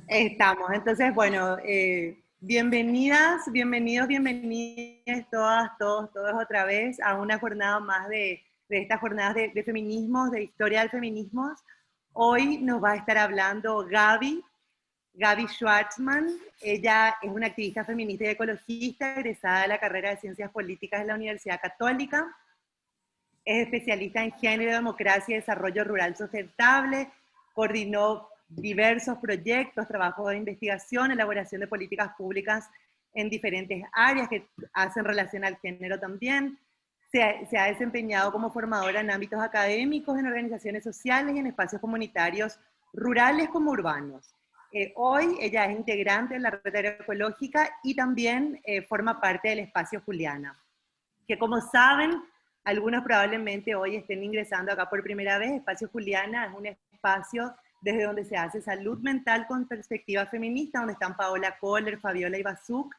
Estamos, entonces, bueno, bienvenidas, bienvenidos, bienvenidas todas, todos otra vez a una jornada más de estas jornadas de feminismos, de historia del feminismo. Hoy nos va a estar hablando Gaby Schwartzman. Ella es una activista feminista y ecologista, egresada de la carrera de Ciencias Políticas de la Universidad Católica. Es especialista en género, democracia y desarrollo rural sustentable. Coordinó diversos proyectos, trabajo de investigación, elaboración de políticas públicas en diferentes áreas que hacen relación al género también. Se ha desempeñado como formadora en ámbitos académicos, en organizaciones sociales y en espacios comunitarios rurales como urbanos. Hoy ella es integrante de la Red Agroecológica y también forma parte del Espacio Juliana, que como saben, algunos probablemente hoy estén ingresando acá por primera vez. Espacio Juliana es un espacio desde donde se hace salud mental con perspectiva feminista, donde están Paola Kohler, Fabiola Ibazuc.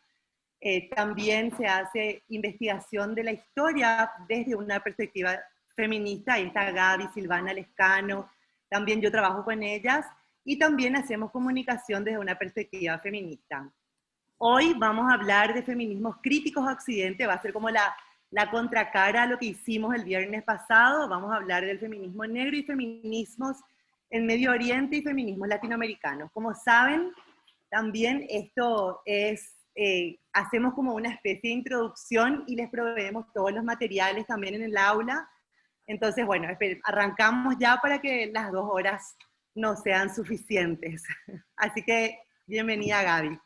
También se hace investigación de la historia desde una perspectiva feminista. Ahí está Gaby, Silvana Lescano, también yo trabajo con ellas. Y también hacemos comunicación desde una perspectiva feminista. Hoy vamos a hablar de feminismos críticos a Occidente, va a ser como la contracara a lo que hicimos el viernes pasado. Vamos a hablar del feminismo negro y feminismos en Medio Oriente y feminismos latinoamericanos. Como saben, también esto es, hacemos como una especie de introducción y les proveemos todos los materiales también en el aula. Entonces, bueno, arrancamos ya para que las 2 horas no sean suficientes. Así que, bienvenida Gaby.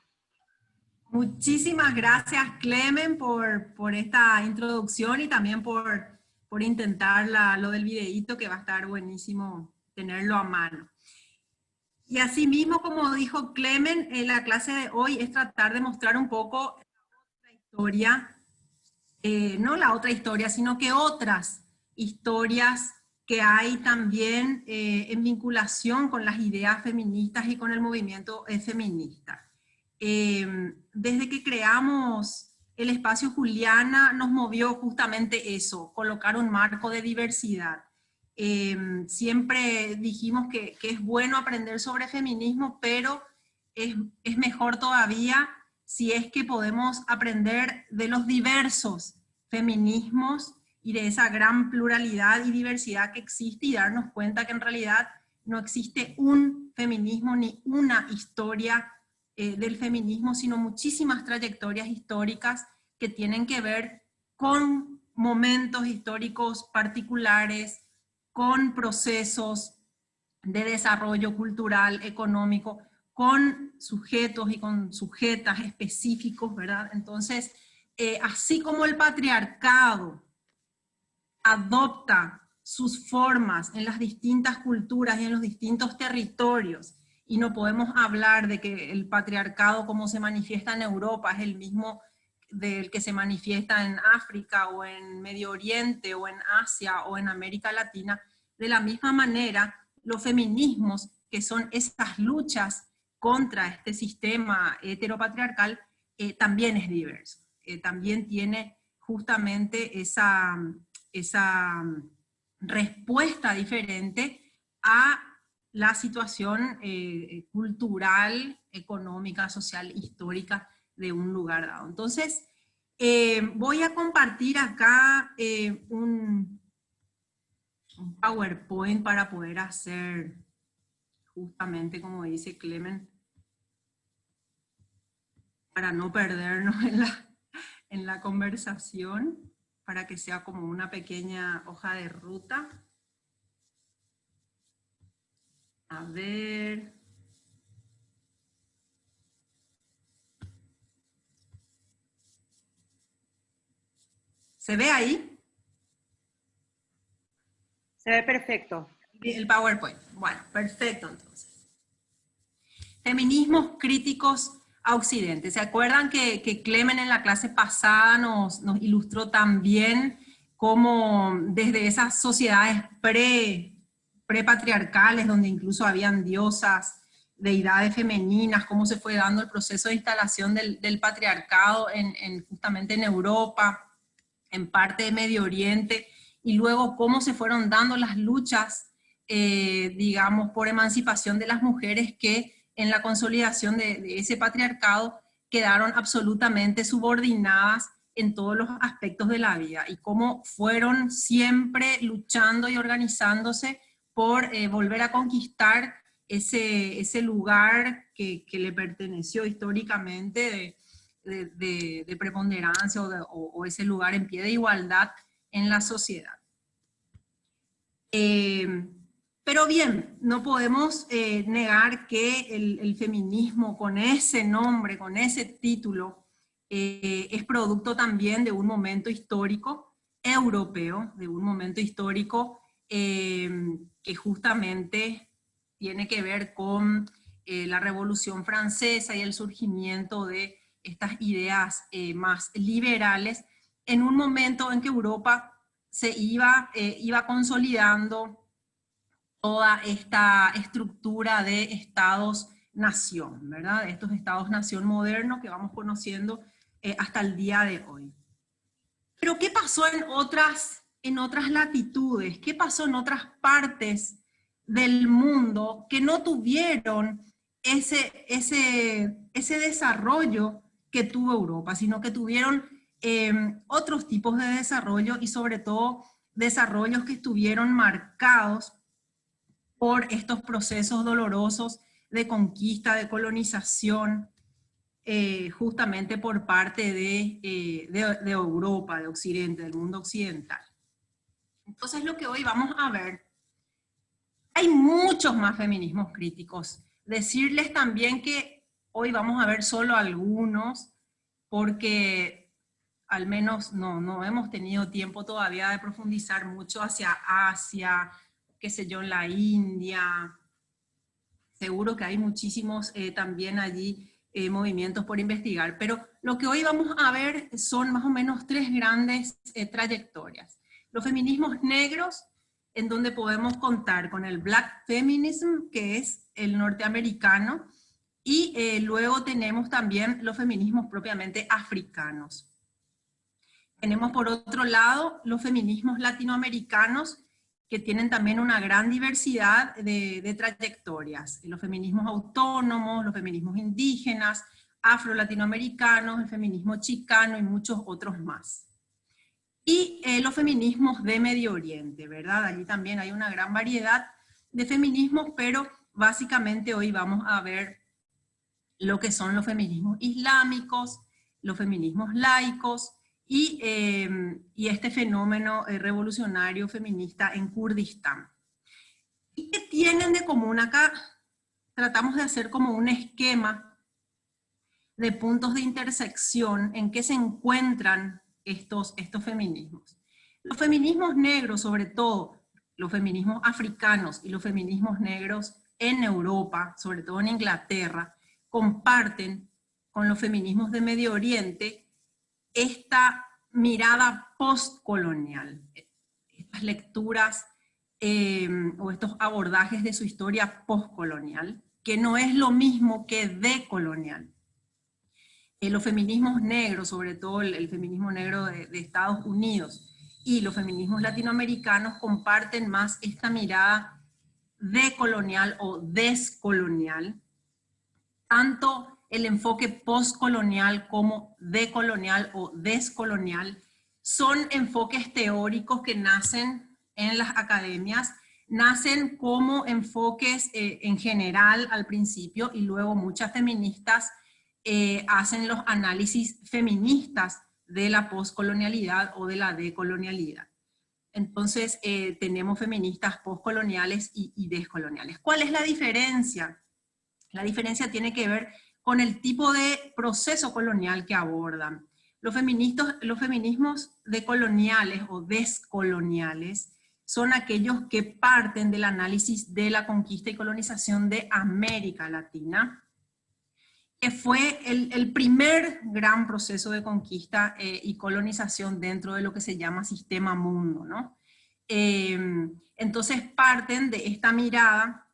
Muchísimas gracias, Clemen, por esta introducción y también por intentar lo del videíto, que va a estar buenísimo tenerlo a mano. Y así mismo, como dijo Clemen, la clase de hoy es tratar de mostrar un poco la historia, no la otra historia, sino que otras historias que hay también en vinculación con las ideas feministas y con el movimiento feminista. Desde que creamos el Espacio Juliana nos movió justamente eso, colocar un marco de diversidad. Siempre dijimos que es bueno aprender sobre feminismo, pero es mejor todavía si es que podemos aprender de los diversos feminismos y de esa gran pluralidad y diversidad que existe, y darnos cuenta que en realidad no existe un feminismo ni una historia del feminismo, sino muchísimas trayectorias históricas que tienen que ver con momentos históricos particulares, con procesos de desarrollo cultural, económico, con sujetos y con sujetas específicos, ¿verdad? Entonces, así como el patriarcado adopta sus formas en las distintas culturas y en los distintos territorios, y no podemos hablar de que el patriarcado como se manifiesta en Europa es el mismo del que se manifiesta en África o en Medio Oriente o en Asia o en América Latina. De la misma manera, los feminismos, que son esas luchas contra este sistema heteropatriarcal, también es diverso. También tiene justamente esa respuesta diferente a la situación cultural, económica, social, histórica de un lugar dado. Entonces, voy a compartir acá un PowerPoint para poder hacer justamente como dice Clemen, para no perdernos en la conversación, para que sea como una pequeña hoja de ruta. A ver. ¿Se ve ahí? Se ve perfecto. El PowerPoint. Bueno, perfecto entonces. Feminismos críticos a Occidente. ¿Se acuerdan que Clemen en la clase pasada nos ilustró también cómo desde esas sociedades prepatriarcales, donde incluso habían diosas, deidades femeninas, cómo se fue dando el proceso de instalación del patriarcado justamente en Europa, en parte de Medio Oriente, y luego cómo se fueron dando las luchas, digamos, por emancipación de las mujeres que en la consolidación de ese patriarcado, quedaron absolutamente subordinadas en todos los aspectos de la vida, y cómo fueron siempre luchando y organizándose por volver a conquistar ese lugar que le perteneció históricamente de preponderancia o ese lugar en pie de igualdad en la sociedad. Pero bien, no podemos negar que el feminismo con ese nombre, con ese título, es producto también de un momento histórico europeo, de un momento histórico que justamente tiene que ver con la Revolución Francesa y el surgimiento de estas ideas más liberales, en un momento en que Europa se iba consolidando toda esta estructura de estados-nación, ¿verdad? De estos estados-nación modernos que vamos conociendo hasta el día de hoy. Pero ¿qué pasó en otras latitudes? ¿Qué pasó en otras partes del mundo que no tuvieron ese desarrollo que tuvo Europa, sino que tuvieron otros tipos de desarrollo, y sobre todo desarrollos que estuvieron marcados por estos procesos dolorosos de conquista, de colonización, justamente por parte de Europa, de Occidente, del mundo occidental? Entonces lo que hoy vamos a ver, hay muchos más feminismos críticos. Decirles también que hoy vamos a ver solo algunos, porque al menos no hemos tenido tiempo todavía de profundizar mucho hacia Asia, qué sé yo, en la India. Seguro que hay muchísimos también allí movimientos por investigar, pero lo que hoy vamos a ver son más o menos tres grandes trayectorias. Los feminismos negros, en donde podemos contar con el Black Feminism, que es el norteamericano, y luego tenemos también los feminismos propiamente africanos. Tenemos por otro lado los feminismos latinoamericanos, que tienen también una gran diversidad de trayectorias. Los feminismos autónomos, los feminismos indígenas, afro-latinoamericanos, el feminismo chicano y muchos otros más. Y los feminismos de Medio Oriente, ¿verdad? Allí también hay una gran variedad de feminismos, pero básicamente hoy vamos a ver lo que son los feminismos islámicos, los feminismos laicos, y este fenómeno revolucionario feminista en Kurdistán. ¿Y qué tienen de común? Acá tratamos de hacer como un esquema de puntos de intersección en que se encuentran estos feminismos. Los feminismos negros, sobre todo los feminismos africanos y los feminismos negros en Europa, sobre todo en Inglaterra, comparten con los feminismos de Medio Oriente esta mirada postcolonial, estas lecturas o estos abordajes de su historia postcolonial, que no es lo mismo que decolonial. Los feminismos negros, sobre todo el feminismo negro de Estados Unidos, y los feminismos latinoamericanos comparten más esta mirada decolonial o descolonial, tanto el enfoque postcolonial como decolonial o descolonial son enfoques teóricos que nacen en las academias, nacen como enfoques en general al principio, y luego muchas feministas hacen los análisis feministas de la postcolonialidad o de la decolonialidad. Entonces tenemos feministas postcoloniales y descoloniales. ¿Cuál es la diferencia? La diferencia tiene que ver con el tipo de proceso colonial que abordan. Los feminismos decoloniales o descoloniales son aquellos que parten del análisis de la conquista y colonización de América Latina, que fue el primer gran proceso de conquista y colonización dentro de lo que se llama sistema mundo, ¿no? Entonces parten de esta mirada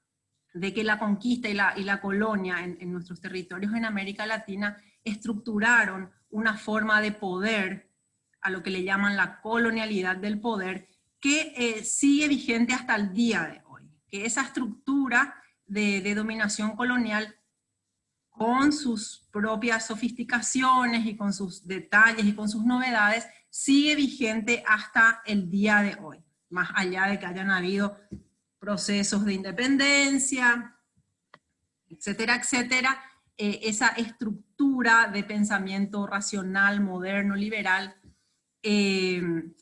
de que la conquista y la colonia en nuestros territorios en América Latina estructuraron una forma de poder, a lo que le llaman la colonialidad del poder, que sigue vigente hasta el día de hoy. Que esa estructura de dominación colonial con sus propias sofisticaciones y con sus detalles y con sus novedades, sigue vigente hasta el día de hoy, más allá de que hayan habido procesos de independencia, etcétera, etcétera. Esa estructura de pensamiento racional, moderno, liberal, que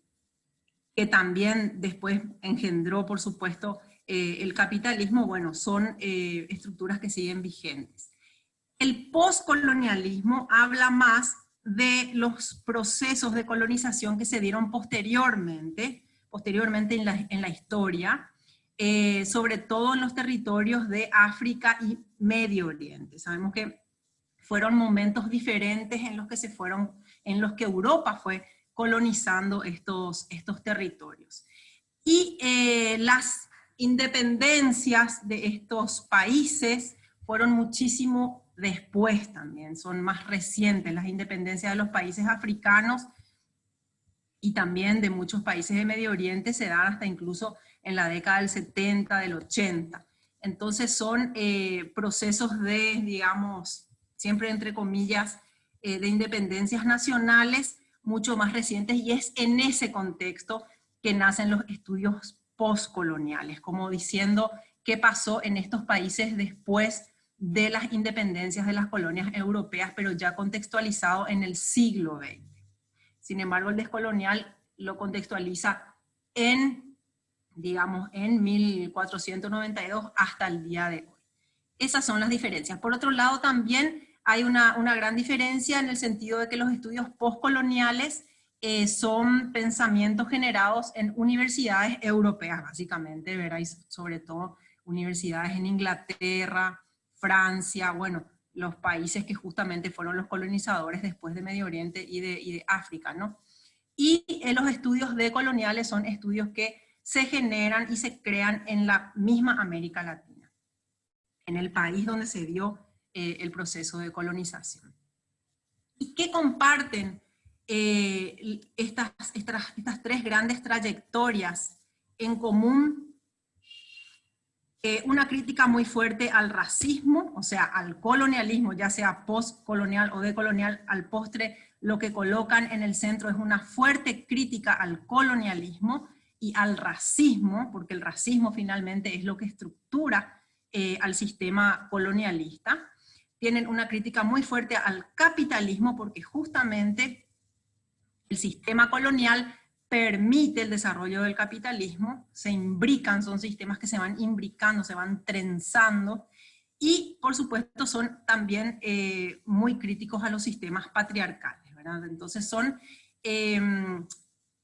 también después engendró, por supuesto, el capitalismo, bueno, son estructuras que siguen vigentes. El postcolonialismo habla más de los procesos de colonización que se dieron posteriormente en la historia, sobre todo en los territorios de África y Medio Oriente. Sabemos que fueron momentos diferentes en los que Europa fue colonizando estos territorios. Y las independencias de estos países fueron muchísimo después también, son más recientes las independencias de los países africanos y también de muchos países de Medio Oriente se dan hasta incluso en la década del 70, del 80. Entonces son procesos de, digamos, siempre entre comillas, de independencias nacionales mucho más recientes, y es en ese contexto que nacen los estudios postcoloniales, como diciendo qué pasó en estos países después de las independencias de las colonias europeas, pero ya contextualizado en el siglo XX. Sin embargo, el descolonial lo contextualiza en, digamos, en 1492 hasta el día de hoy. Esas son las diferencias. Por otro lado, también hay una gran diferencia en el sentido de que los estudios postcoloniales son pensamientos generados en universidades europeas, básicamente, veréis, sobre todo universidades en Inglaterra, Francia, bueno, los países que justamente fueron los colonizadores después de Medio Oriente y de África, ¿no? Y los estudios decoloniales son estudios que se generan y se crean en la misma América Latina, en el país donde se dio el proceso de colonización. ¿Y qué comparten estas tres grandes trayectorias en común? Una crítica muy fuerte al racismo, o sea, al colonialismo, ya sea postcolonial o decolonial, al postre lo que colocan en el centro es una fuerte crítica al colonialismo y al racismo, porque el racismo finalmente es lo que estructura al sistema colonialista. Tienen una crítica muy fuerte al capitalismo, porque justamente el sistema colonial permite el desarrollo del capitalismo, se imbrican, son sistemas que se van imbricando, se van trenzando, y por supuesto son también muy críticos a los sistemas patriarcales, ¿verdad? Entonces son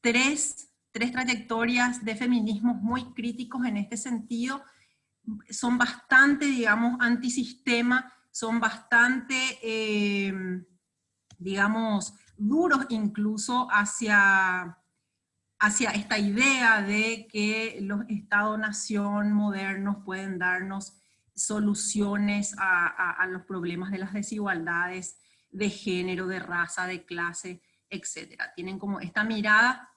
tres trayectorias de feminismos muy críticos en este sentido, son bastante, digamos, antisistema, son bastante, digamos, duros incluso hacia esta idea de que los Estados-nación modernos pueden darnos soluciones a los problemas de las desigualdades de género, de raza, de clase, etc. Tienen como esta mirada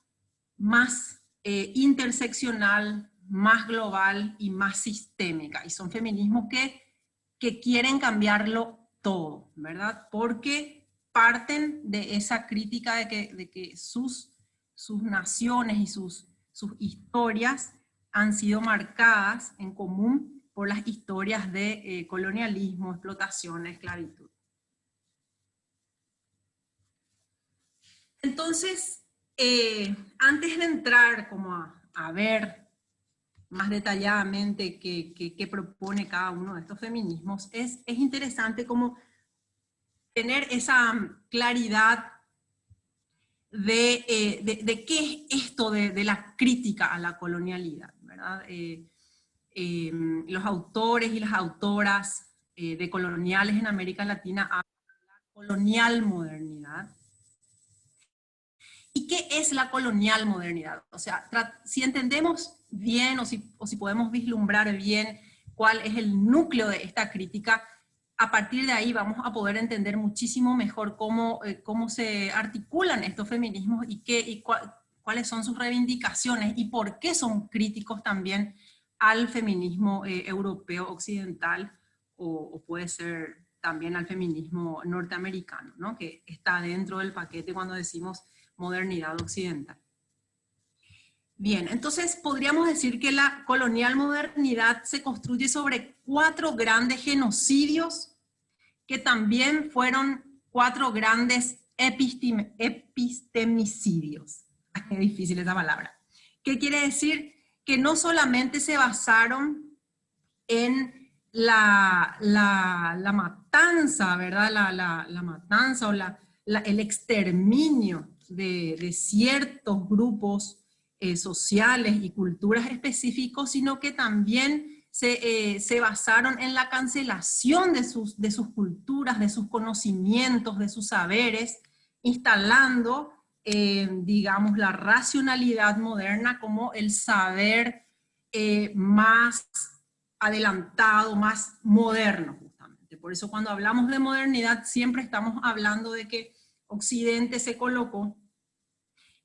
más interseccional, más global y más sistémica. Y son feminismos que quieren cambiarlo todo, ¿verdad? Porque parten de esa crítica de que sus naciones y sus historias han sido marcadas en común por las historias de colonialismo, explotación, esclavitud. Entonces, antes de entrar como a ver más detalladamente qué propone cada uno de estos feminismos, es interesante como tener esa claridad de qué es esto de la crítica a la colonialidad, ¿verdad? Los autores y las autoras decoloniales en América Latina hablan de la colonial modernidad. ¿Y qué es la colonial modernidad? O sea, si entendemos bien o si podemos vislumbrar bien cuál es el núcleo de esta crítica, a partir de ahí vamos a poder entender muchísimo mejor cómo se articulan estos feminismos y cuáles son sus reivindicaciones y por qué son críticos también al feminismo europeo occidental o puede ser también al feminismo norteamericano, ¿no? Que está dentro del paquete cuando decimos modernidad occidental. Bien, entonces podríamos decir que la colonial modernidad se construye sobre 4 grandes genocidios, que también fueron 4 grandes epistemicidios. Es difícil esa palabra. ¿Qué quiere decir? Que no solamente se basaron en la matanza, ¿verdad? La matanza o el exterminio de ciertos grupos sociales y culturas específicos, sino que también se basaron en la cancelación de sus culturas, de sus conocimientos, de sus saberes, instalando, digamos, la racionalidad moderna como el saber más adelantado, más moderno, justamente. Por eso cuando hablamos de modernidad siempre estamos hablando de que Occidente se colocó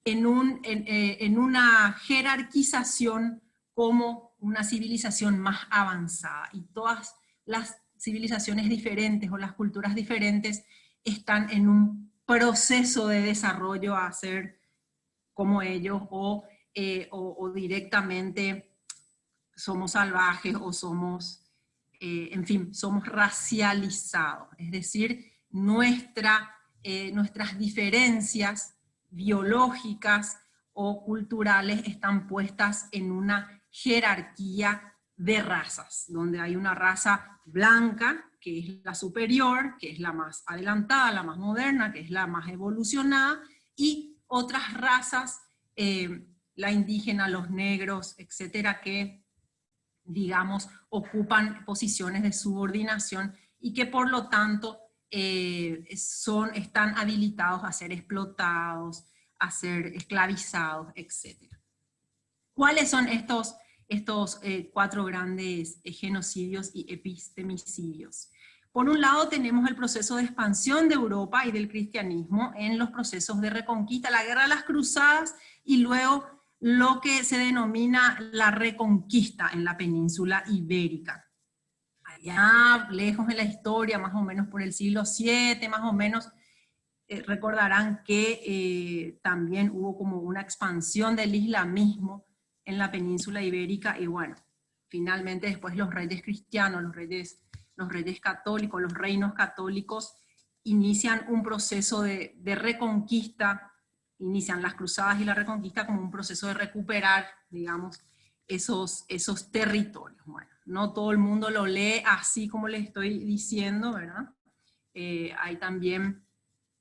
en una jerarquización como una civilización más avanzada, y todas las civilizaciones diferentes o las culturas diferentes están en un proceso de desarrollo a ser como ellos, o directamente somos salvajes o somos, en fin, somos racializados. Es decir, nuestras diferencias biológicas o culturales están puestas en una jerarquía de razas, donde hay una raza blanca, que es la superior, que es la más adelantada, la más moderna, que es la más evolucionada, y otras razas, la indígena, los negros, etcétera, que, digamos, ocupan posiciones de subordinación y que por lo tanto están habilitados a ser explotados, a ser esclavizados, etc. ¿Cuáles son estos 4 grandes genocidios y epistemicidios? Por un lado tenemos el proceso de expansión de Europa y del cristianismo en los procesos de reconquista, la guerra de las cruzadas, y luego lo que se denomina la reconquista en la península ibérica. Allá lejos en la historia, más o menos por el siglo VII, más o menos, recordarán que también hubo como una expansión del islamismo en la península ibérica, y bueno, finalmente después los reyes cristianos, los reyes católicos, los reinos católicos, inician un proceso de reconquista, inician las cruzadas y la reconquista como un proceso de recuperar, digamos, esos territorios. Bueno, no todo el mundo lo lee así como les estoy diciendo, ¿verdad? Hay también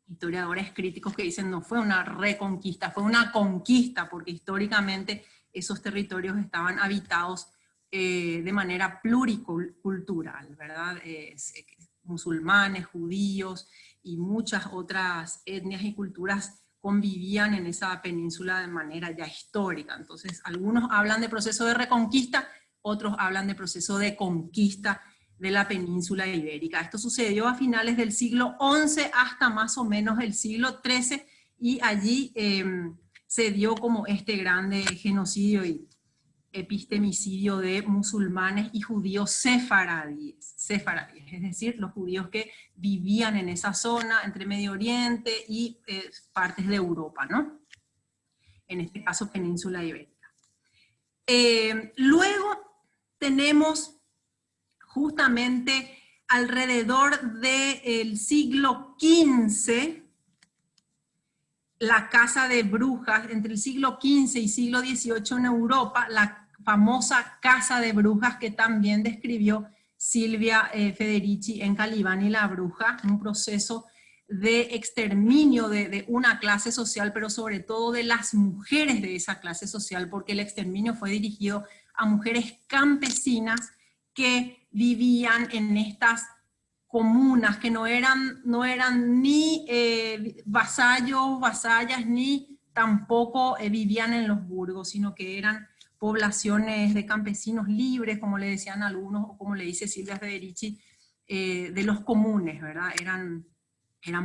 historiadores críticos que dicen no fue una reconquista, fue una conquista, porque históricamente esos territorios estaban habitados de manera pluricultural, ¿verdad? Musulmanes, judíos y muchas otras etnias y culturas convivían en esa península de manera ya histórica. Entonces, algunos hablan de proceso de reconquista, otros hablan de proceso de conquista de la península ibérica. Esto sucedió a finales del siglo XI hasta más o menos el siglo XIII, y allí se dio como este grande genocidio y epistemicidio de musulmanes y judíos sefaradíes, es decir, los judíos que vivían en esa zona entre Medio Oriente y partes de Europa, ¿no? En este caso península ibérica. Luego tenemos justamente alrededor del siglo XV, la caza de brujas, entre el siglo XV y siglo XVIII en Europa, la famosa caza de brujas que también describió Silvia Federici en Calibán y la bruja, un proceso de exterminio de una clase social, pero sobre todo de las mujeres de esa clase social, porque el exterminio fue dirigido a mujeres campesinas que vivían en estas comunas, que no eran ni vasallos, vasallas, ni tampoco vivían en los burgos, sino que eran poblaciones de campesinos libres, como le decían algunos, o como le dice Silvia Federici, de los comunes, ¿verdad? Eran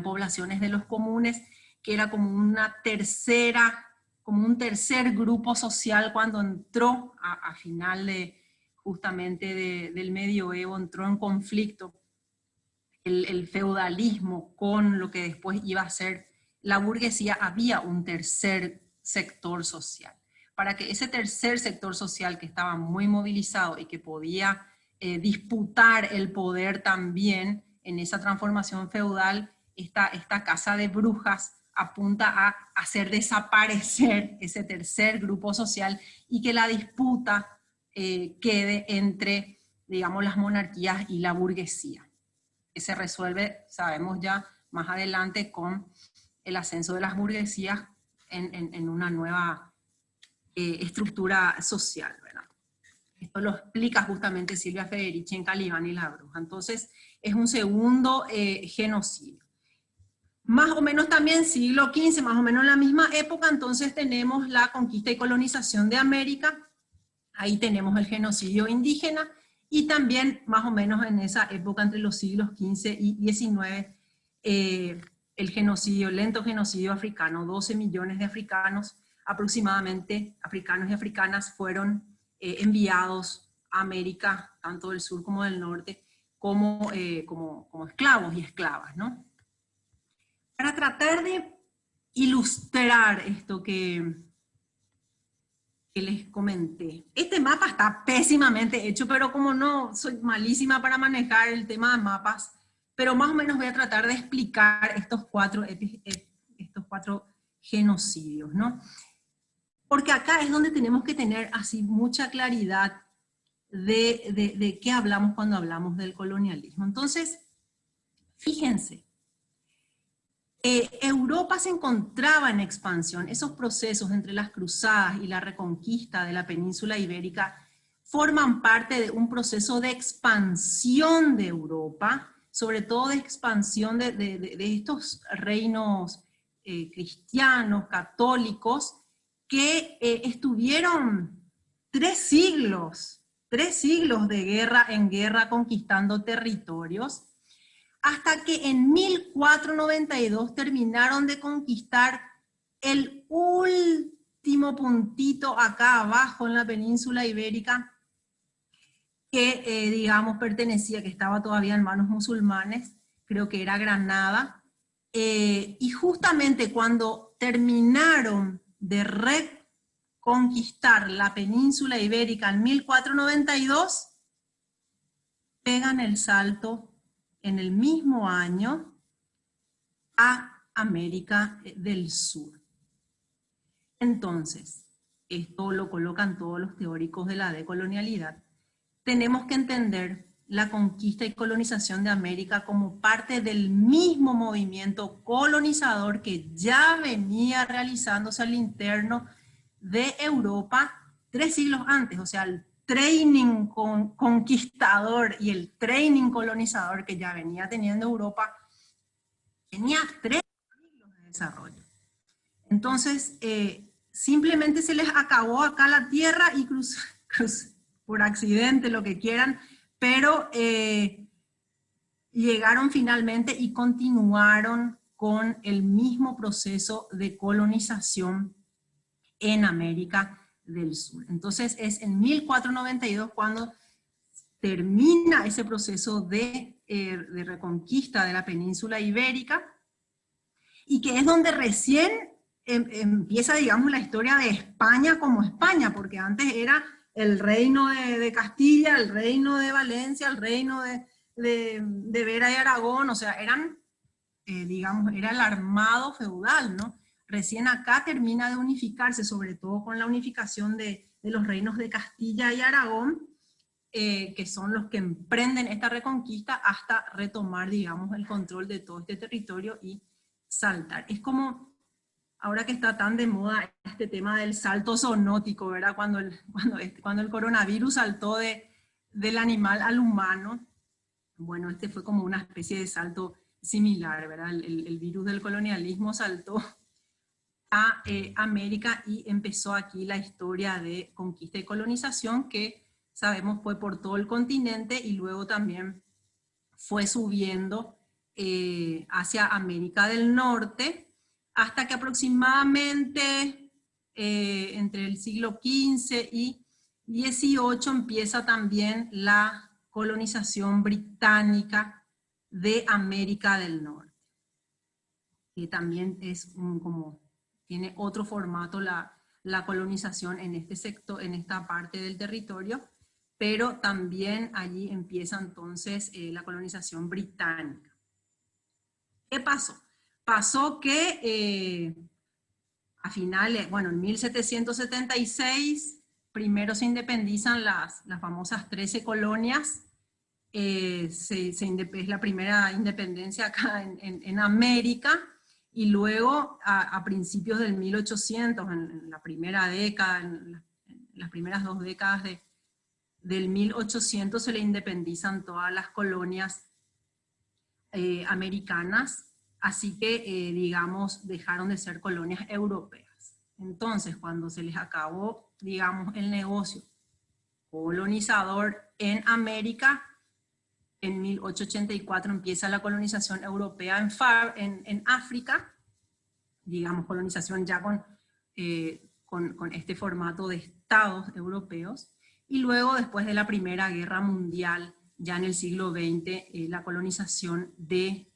poblaciones de los comunes, que era como una como un tercer grupo social cuando entró a final justamente del medioevo, entró en conflicto el feudalismo con lo que después iba a ser la burguesía, había un tercer sector social. Para que ese tercer sector social, que estaba muy movilizado y que podía disputar el poder también en esa transformación feudal, esta casa de brujas apunta a hacer desaparecer ese tercer grupo social y que la disputa quede entre, digamos, las monarquías y la burguesía, que se resuelve, sabemos ya, más adelante con el ascenso de las burguesías en una nueva estructura social, ¿verdad? Esto lo explica justamente Silvia Federici en Calibán y la Bruja. Entonces, es un segundo genocidio. Más o menos también siglo XV, más o menos en la misma época, entonces tenemos la conquista y colonización de América. Ahí tenemos el genocidio indígena, y también más o menos en esa época, entre los siglos XV y XIX, el genocidio, el lento genocidio africano. 12 millones de africanos aproximadamente, africanos y africanas, fueron enviados a América, tanto del sur como del norte, como esclavos y esclavas, ¿no? Para tratar de ilustrar esto que les comenté. Este mapa está pésimamente hecho, pero como no, soy malísima para manejar el tema de mapas, pero más o menos voy a tratar de explicar estos cuatro genocidios, ¿no? Porque acá es donde tenemos que tener así mucha claridad de qué hablamos cuando hablamos del colonialismo. Entonces, fíjense, Europa se encontraba en expansión. Esos procesos entre las cruzadas y la reconquista de la península ibérica forman parte de un proceso de expansión de Europa, sobre todo de expansión de estos reinos cristianos, católicos, que estuvieron 3 siglos de guerra en guerra conquistando territorios, hasta que en 1492 terminaron de conquistar el último puntito acá abajo en la península ibérica, que digamos pertenecía, que estaba todavía en manos musulmanes, creo que era Granada, y justamente cuando terminaron de reconquistar la península ibérica en 1492, pegan el salto en el mismo año a América del Sur. Entonces, esto lo colocan todos los teóricos de la decolonialidad. Tenemos que entender la conquista y colonización de América como parte del mismo movimiento colonizador que ya venía realizándose al interno de Europa 3 siglos antes, o sea, el training conquistador y el training colonizador que ya venía teniendo Europa, tenía 3 siglos de desarrollo. Entonces, simplemente se les acabó acá la tierra y por accidente, lo que quieran, pero llegaron finalmente y continuaron con el mismo proceso de colonización en América del Sur. Entonces es en 1492 cuando termina ese proceso de reconquista de la península ibérica, y que es donde recién empieza, digamos, la historia de España como España, porque antes era el reino de Castilla, el reino de Valencia, el reino de Vera y Aragón, o sea, eran, digamos, era el armado feudal, ¿no? Recién acá termina de unificarse, sobre todo con la unificación de los reinos de Castilla y Aragón, que son los que emprenden esta reconquista hasta retomar, digamos, el control de todo este territorio y saltar. Es como, ahora que está tan de moda este tema del salto zoonótico, ¿verdad? Cuando el coronavirus saltó del animal al humano, bueno, este fue como una especie de salto similar, ¿verdad? El virus del colonialismo saltó a América y empezó aquí la historia de conquista y colonización, que sabemos fue por todo el continente y luego también fue subiendo hacia América del Norte, hasta que aproximadamente entre el siglo XV y XVIII empieza también la colonización británica de América del Norte, que también es tiene otro formato la colonización en este sector, en esta parte del territorio, pero también allí empieza entonces la colonización británica. ¿Qué pasó? Pasó que a finales, bueno, en 1776, primero se independizan las famosas 13 colonias, es la primera independencia acá en América, y luego a principios del 1800, en la primera década, en las primeras 2 décadas del 1800 se le independizan todas las colonias americanas, así que, digamos, dejaron de ser colonias europeas. Entonces, cuando se les acabó, digamos, el negocio colonizador en América, en 1884 empieza la colonización europea en África, digamos, colonización ya con este formato de estados europeos, y luego, después de la Primera Guerra Mundial, ya en el siglo XX, la colonización de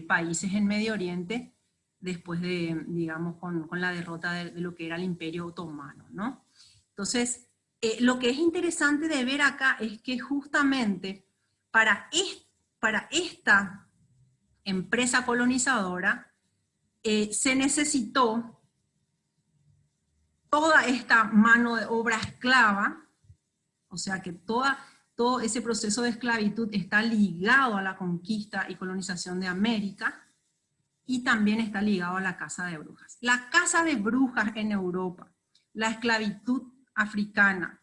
países en Medio Oriente, después de, digamos, con la derrota de lo que era el Imperio Otomano, ¿no? Entonces, lo que es interesante de ver acá es que justamente para esta empresa colonizadora se necesitó toda esta mano de obra esclava, o sea que todo ese proceso de esclavitud está ligado a la conquista y colonización de América, y también está ligado a la caza de brujas. La caza de brujas en Europa, la esclavitud africana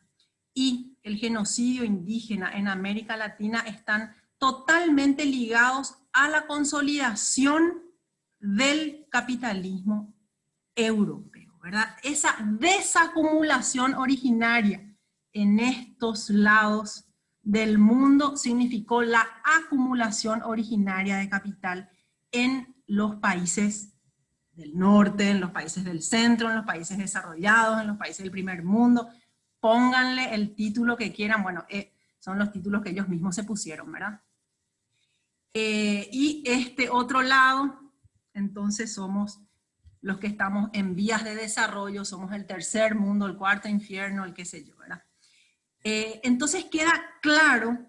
y el genocidio indígena en América Latina están totalmente ligados a la consolidación del capitalismo europeo, ¿verdad? Esa desacumulación originaria en estos lados del mundo significó la acumulación originaria de capital en los países del norte, en los países del centro, en los países desarrollados, en los países del primer mundo. Pónganle el título que quieran, bueno, son los títulos que ellos mismos se pusieron, ¿verdad? Y este otro lado, entonces somos los que estamos en vías de desarrollo, somos el tercer mundo, el cuarto infierno, el qué sé yo, ¿verdad? Entonces queda claro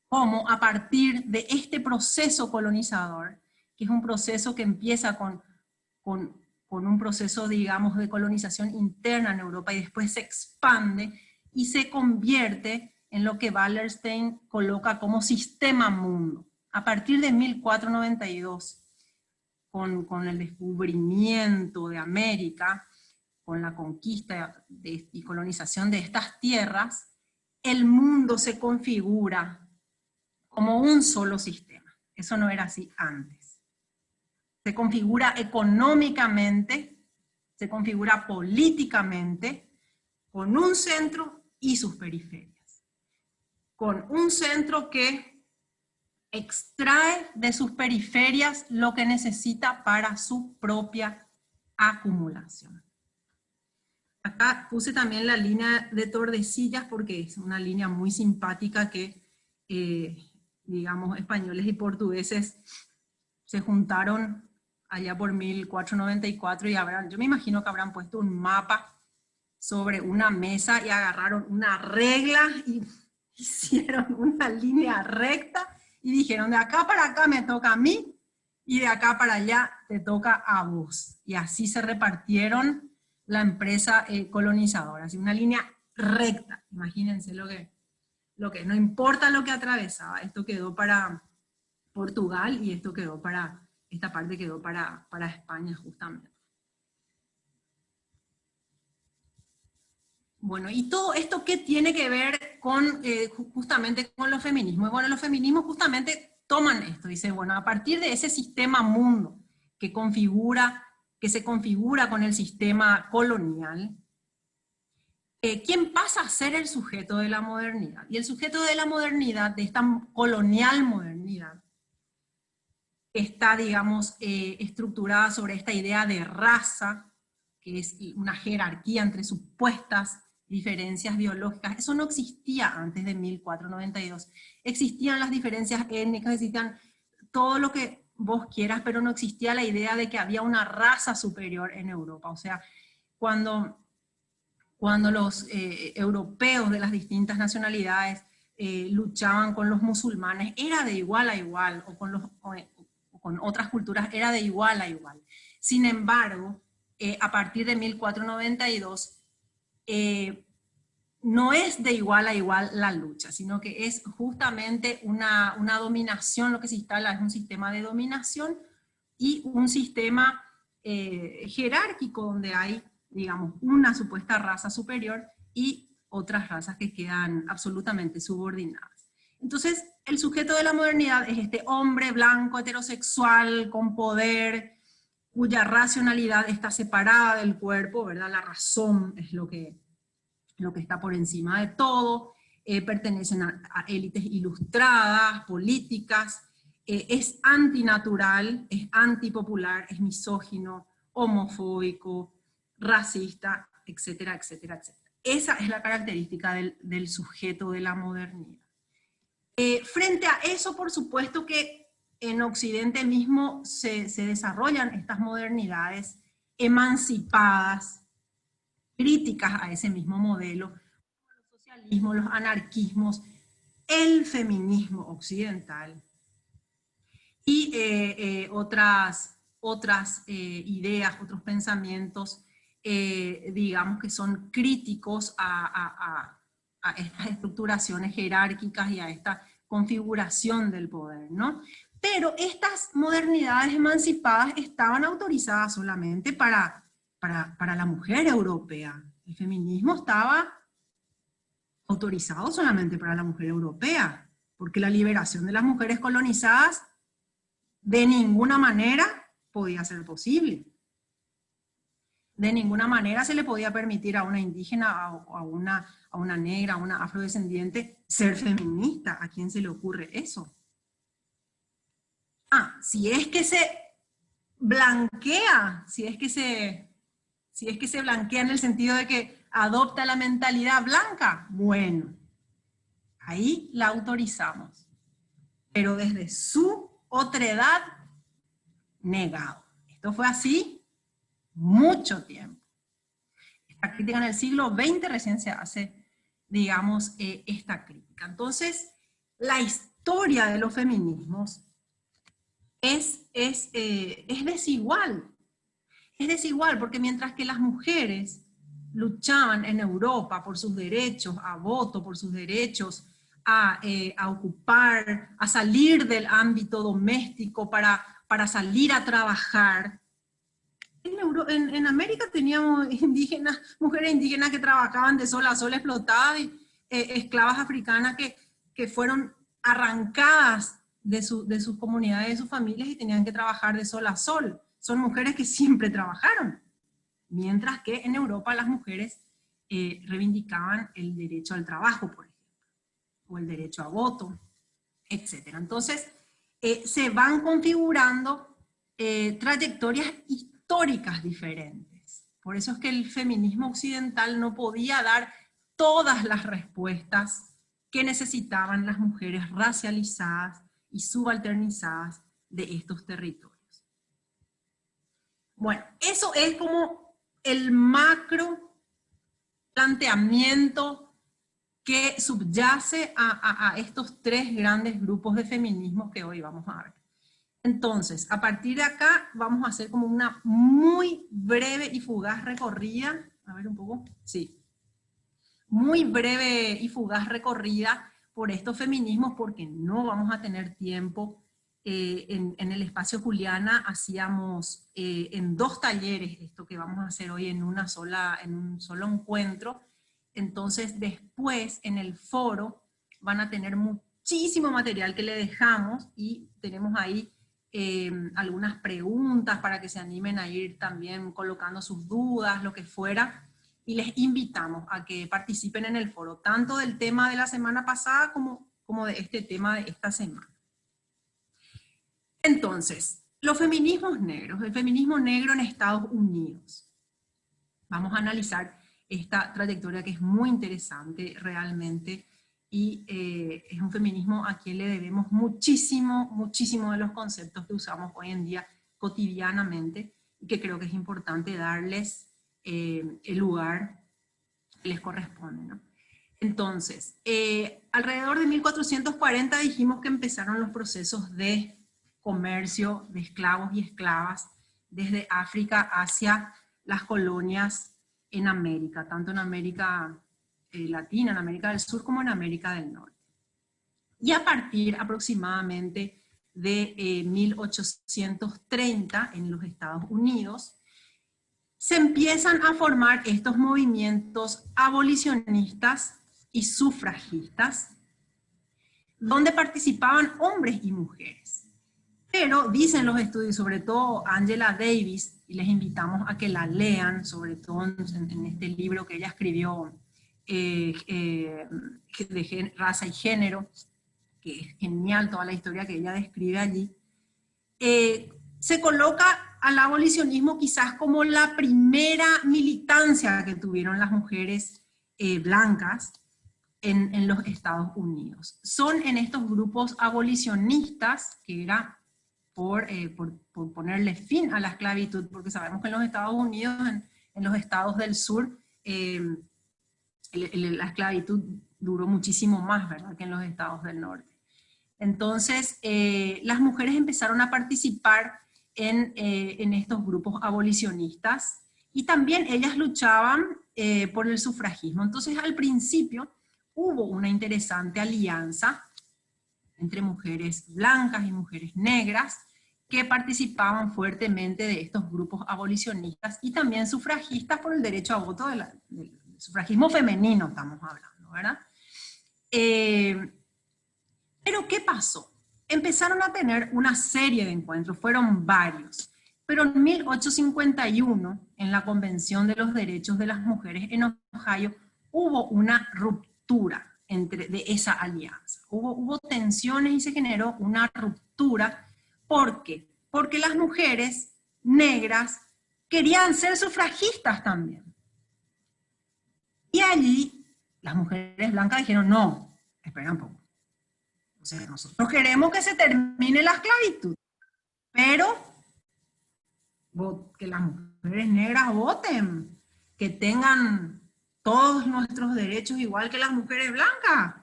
cómo a partir de este proceso colonizador, que es un proceso que empieza con un proceso, digamos, de colonización interna en Europa y después se expande y se convierte en lo que Wallerstein coloca como sistema mundo. A partir de 1492, con el descubrimiento de América, con la conquista y colonización de estas tierras, el mundo se configura como un solo sistema. Eso no era así antes. Se configura económicamente, se configura políticamente, con un centro y sus periferias. Con un centro que extrae de sus periferias lo que necesita para su propia acumulación. Acá puse también la línea de Tordesillas porque es una línea muy simpática que, digamos, españoles y portugueses se juntaron allá por 1494 y yo me imagino que habrán puesto un mapa sobre una mesa y agarraron una regla y hicieron una línea recta y dijeron, de acá para acá me toca a mí y de acá para allá te toca a vos. Y así se repartieron la empresa colonizadora, así una línea recta. Imagínense lo que no importa lo que atravesaba, esto quedó para Portugal y esto quedó esta parte quedó para España justamente. Bueno, ¿y todo esto qué tiene que ver con justamente con los feminismos? Bueno, los feminismos justamente toman esto, dice, bueno, a partir de ese sistema mundo que se configura con el sistema colonial, ¿quién pasa a ser el sujeto de la modernidad? Y el sujeto de la modernidad, de esta colonial modernidad, está, digamos, estructurada sobre esta idea de raza, que es una jerarquía entre supuestas diferencias biológicas. Eso no existía antes de 1492. Existían las diferencias étnicas, existían todo lo que vos quieras, pero no existía la idea de que había una raza superior en Europa. O sea, cuando los europeos de las distintas nacionalidades luchaban con los musulmanes, era de igual a igual, o con otras culturas, era de igual a igual. Sin embargo, a partir de 1492, no es de igual a igual la lucha, sino que es justamente una dominación, lo que se instala es un sistema de dominación y un sistema jerárquico donde hay, digamos, una supuesta raza superior y otras razas que quedan absolutamente subordinadas. Entonces, el sujeto de la modernidad es este hombre blanco, heterosexual, con poder, cuya racionalidad está separada del cuerpo, ¿verdad? La razón es lo que está por encima de todo, pertenecen a élites ilustradas, políticas, es antinatural, es antipopular, es misógino, homofóbico, racista, etcétera, etcétera, etcétera. Esa es la característica del sujeto de la modernidad. Frente a eso, por supuesto que en Occidente mismo se desarrollan estas modernidades emancipadas, críticas a ese mismo modelo, los socialismos, los anarquismos, el feminismo occidental y otras ideas, otros pensamientos, digamos que son críticos a estas estructuraciones jerárquicas y a esta configuración del poder, ¿no? Pero estas modernidades emancipadas estaban autorizadas solamente para la mujer europea. El feminismo estaba autorizado solamente para la mujer europea, porque la liberación de las mujeres colonizadas de ninguna manera podía ser posible. De ninguna manera se le podía permitir a una indígena, a una negra, a una afrodescendiente ser feminista. ¿A quién se le ocurre eso? Si es que se blanquea, si es que se blanquea en el sentido de que adopta la mentalidad blanca, bueno, ahí la autorizamos. Pero desde su otredad, negado. Esto fue así mucho tiempo. Esta crítica en el siglo XX recién se hace, digamos, esta crítica. Entonces, la historia de los feminismos es desigual. Es desigual porque mientras que las mujeres luchaban en Europa por sus derechos a voto, por sus derechos a ocupar, a salir del ámbito doméstico para salir a trabajar, en América teníamos mujeres indígenas que trabajaban de sol a sol explotadas, y esclavas africanas que fueron arrancadas de sus comunidades, de sus familias, y tenían que trabajar de sol a sol. Son mujeres que siempre trabajaron, mientras que en Europa las mujeres reivindicaban el derecho al trabajo, por ejemplo, o el derecho a voto, etc. Entonces, se van configurando trayectorias históricas diferentes. Por eso es que el feminismo occidental no podía dar todas las respuestas que necesitaban las mujeres racializadas y subalternizadas de estos territorios. Bueno, eso es como el macro planteamiento que subyace a estos tres grandes grupos de feminismo que hoy vamos a ver. Entonces, a partir de acá vamos a hacer como una muy breve y fugaz recorrida, a ver un poco, sí, muy breve y fugaz recorrida por estos feminismos, porque no vamos a tener tiempo. En el espacio Juliana hacíamos en 2 talleres esto que vamos a hacer hoy en un solo encuentro. Entonces después en el foro van a tener muchísimo material que le dejamos, y tenemos ahí algunas preguntas para que se animen a ir también colocando sus dudas, lo que fuera, y les invitamos a que participen en el foro, tanto del tema de la semana pasada como de este tema de esta semana. Entonces, los feminismos negros, el feminismo negro en Estados Unidos. Vamos a analizar esta trayectoria que es muy interesante realmente, y es un feminismo a quien le debemos muchísimo, muchísimo de los conceptos que usamos hoy en día cotidianamente, y que creo que es importante darles el lugar que les corresponde, ¿no? Entonces, alrededor de 1440 dijimos que empezaron los procesos de comercio de esclavos y esclavas desde África hacia las colonias en América, tanto en América Latina, en América del Sur, como en América del Norte. Y a partir aproximadamente de 1830 en los Estados Unidos, se empiezan a formar estos movimientos abolicionistas y sufragistas, donde participaban hombres y mujeres. Pero dicen los estudios, sobre todo Angela Davis, y les invitamos a que la lean, sobre todo en este libro que ella escribió, de raza y género, que es genial toda la historia que ella describe allí, se coloca al abolicionismo quizás como la primera militancia que tuvieron las mujeres blancas en los Estados Unidos. Son en estos grupos abolicionistas, que era por ponerle fin a la esclavitud, porque sabemos que en los Estados Unidos, en los estados del sur, la esclavitud duró muchísimo más, ¿verdad?, que en los estados del norte. Entonces, las mujeres empezaron a participar en estos grupos abolicionistas, y también ellas luchaban por el sufragismo. Entonces, al principio hubo una interesante alianza entre mujeres blancas y mujeres negras que participaban fuertemente de estos grupos abolicionistas y también sufragistas por el derecho a voto del sufragismo femenino, estamos hablando, ¿verdad? Pero ¿qué pasó? Empezaron a tener una serie de encuentros, fueron varios, pero en 1851, en la Convención de los Derechos de las Mujeres en Ohio, hubo una ruptura de esa alianza. Hubo tensiones y se generó una ruptura. ¿Por qué? Porque las mujeres negras querían ser sufragistas también. Y allí las mujeres blancas dijeron, no, espera un poco. O sea, nosotros queremos que se termine la esclavitud, pero que las mujeres negras voten, que tengan todos nuestros derechos igual que las mujeres blancas.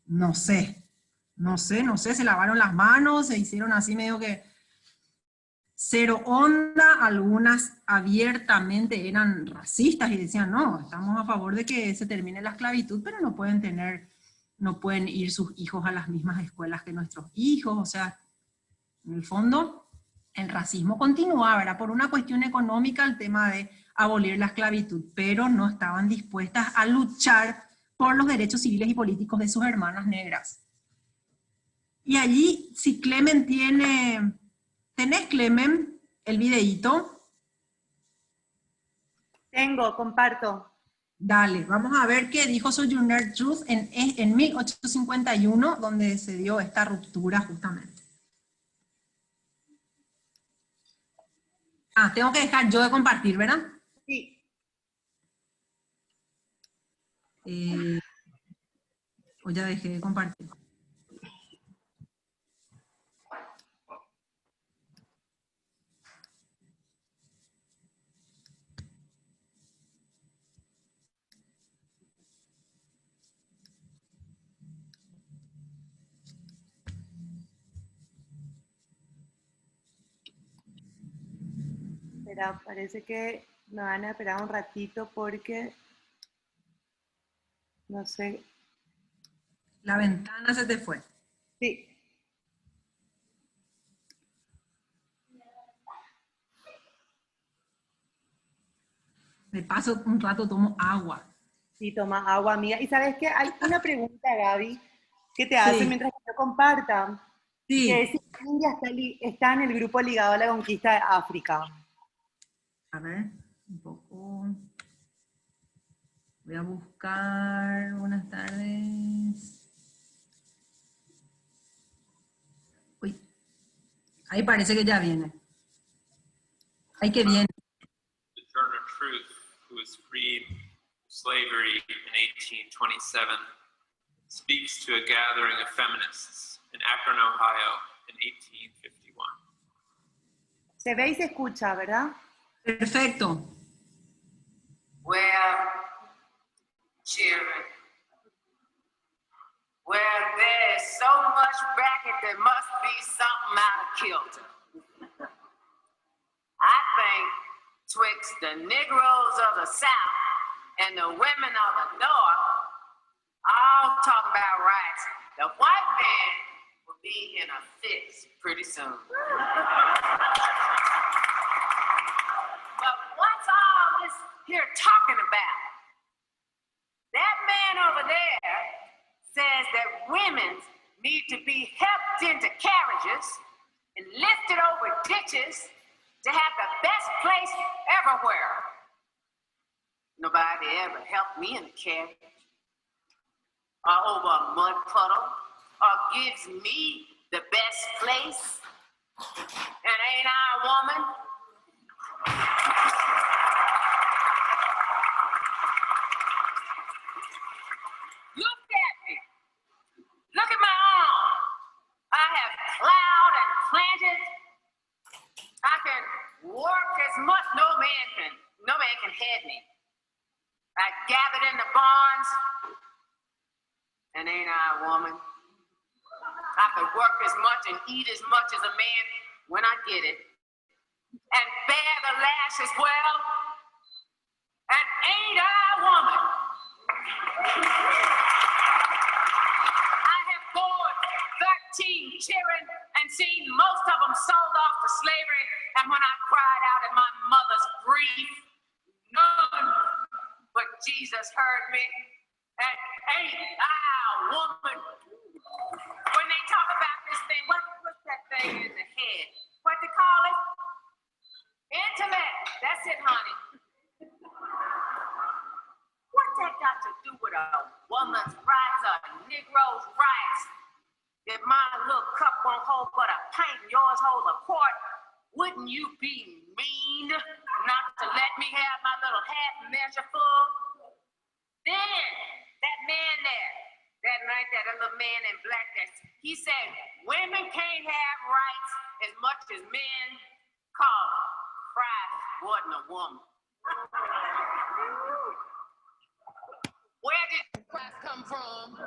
No sé, se lavaron las manos, se hicieron así medio que cero onda, algunas abiertamente eran racistas y decían, no, estamos a favor de que se termine la esclavitud, pero no pueden ir sus hijos a las mismas escuelas que nuestros hijos. O sea, en el fondo, el racismo continuaba, era por una cuestión económica el tema de abolir la esclavitud, pero no estaban dispuestas a luchar por los derechos civiles y políticos de sus hermanas negras. Y allí, si Clemen ¿tenés, Clemen, el videíto? Tengo, comparto. Dale, vamos a ver qué dijo Sojourner Truth en 1851, donde se dio esta ruptura justamente. Tengo que dejar yo de compartir, ¿verdad? Sí. O ya dejé de compartir. Espera, parece que me van a esperar un ratito porque no sé. La ventana se te fue. Sí. De paso, un rato tomo agua. Sí, toma agua, amiga. Y sabes que hay una pregunta, Gaby, que te hace Sí. mientras que yo comparta. Sí. Que es si India está en el grupo ligado a la conquista de África. A ver, un poco. Voy a buscar. Buenas tardes. Uy. Ahí parece que ya viene. Ahí que viene. Sojourner Truth, who was freed from slavery in 1827, speaks to a gathering of feminists in Akron, Ohio in 1851. Se ve y se escucha, ¿verdad? Perfecto. Well, children, well, there's so much racket, there must be something out of kilter. I think twixt the Negroes of the South and the women of the North, all talking about rights, the white man will be in a fix pretty soon. But what's all this here talking about? That man over there says that women need to be helped into carriages and lifted over ditches to have the best place everywhere. Nobody ever helped me in a carriage, or over a mud puddle, or gives me the best place. And ain't I a woman? Look at me. Look at my arm. I have plowed and planted. I can work as much, no man can head me. I gathered in the barns, and ain't I a woman? I could work as much and eat as much as a man when I get it, and bear the lash as well, and ain't I a woman? I have borne 13 children and seen most of them sold off to slavery, and when I cried out in my mother's grief, none but Jesus heard me, and ain't I a woman? When they talk about this thing, what's that thing in the head? What they call it? Intellect. That's it, honey. What's that got to do with a woman's rights or a Negro's rights? If my little cup won't hold but a pint and yours hold a quart, wouldn't you be mean not to let me have my little half measure full? Then, that man there, that night, that little man in black, he said, women can't have rights as much as men, cause Christ wasn't a woman. Where did Christ come from?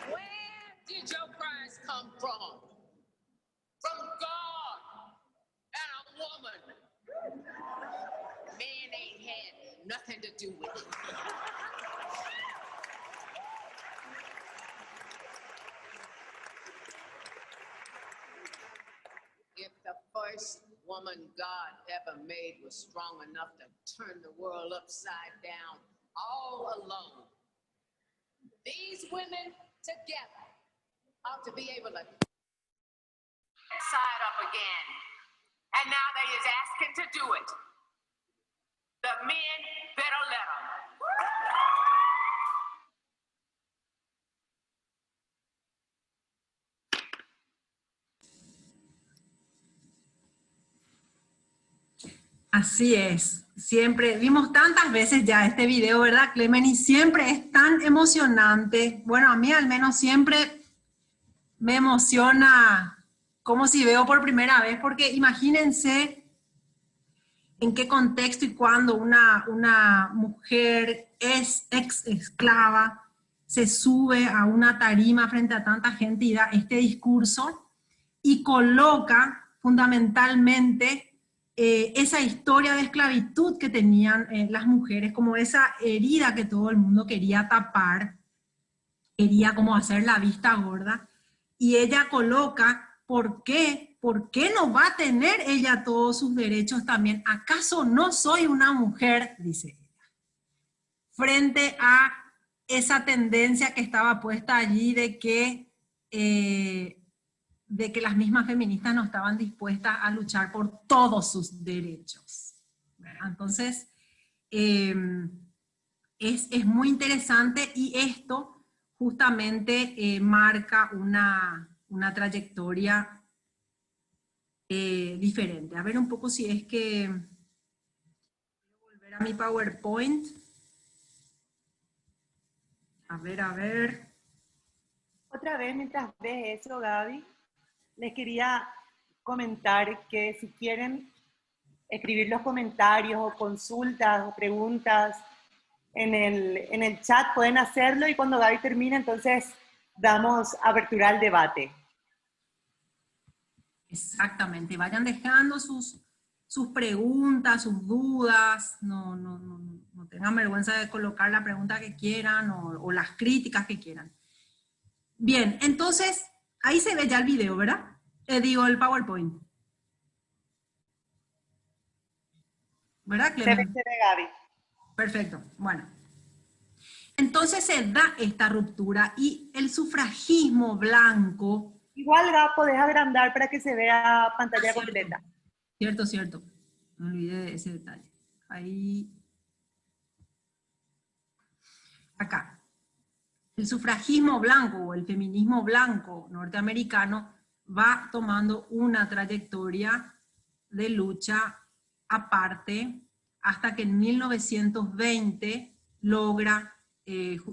Where did your Christ come from? From God and a woman. Man ain't had nothing to do with it. If the first woman God ever made was strong enough to turn the world upside down all alone, these women together ought to be able to side up again. And now they is asking to do it. The men better let them. Así es. Siempre, vimos tantas veces ya este video, ¿verdad, Clemen? Y siempre es tan emocionante. Bueno, a mí al menos siempre me emociona como si veo por primera vez, porque imagínense en qué contexto y cuando una mujer es ex esclava se sube a una tarima frente a tanta gente y da este discurso y coloca fundamentalmente esa historia de esclavitud que tenían las mujeres, como esa herida que todo el mundo quería tapar, quería como hacer la vista gorda, y ella coloca, ¿por qué? ¿Por qué no va a tener ella todos sus derechos también? ¿Acaso no soy una mujer? Dice ella. Frente a esa tendencia que estaba puesta allí de que las mismas feministas no estaban dispuestas a luchar por todos sus derechos. Entonces, es muy interesante, y esto justamente marca una trayectoria diferente. A ver un poco si es que a mi PowerPoint. A ver. Otra vez, mientras ves eso, Gaby, les quería comentar que si quieren escribir los comentarios o consultas o preguntas en el chat, pueden hacerlo y cuando Gaby termine, entonces damos apertura al debate. Exactamente, vayan dejando sus preguntas, sus dudas, no tengan vergüenza de colocar la pregunta que quieran o las críticas que quieran. Bien, entonces, ahí se ve ya el video, ¿verdad? Digo, el PowerPoint. ¿Verdad, Clemen? Se ve, Gaby. Perfecto, bueno. Entonces se da esta ruptura y el sufragismo blanco... Igual, Gaby, podés agrandar para que se vea pantalla completa. Cierto. No olvidé de ese detalle. Ahí. Acá. El sufragismo blanco o el feminismo blanco norteamericano va tomando una trayectoria de lucha aparte hasta que en 1920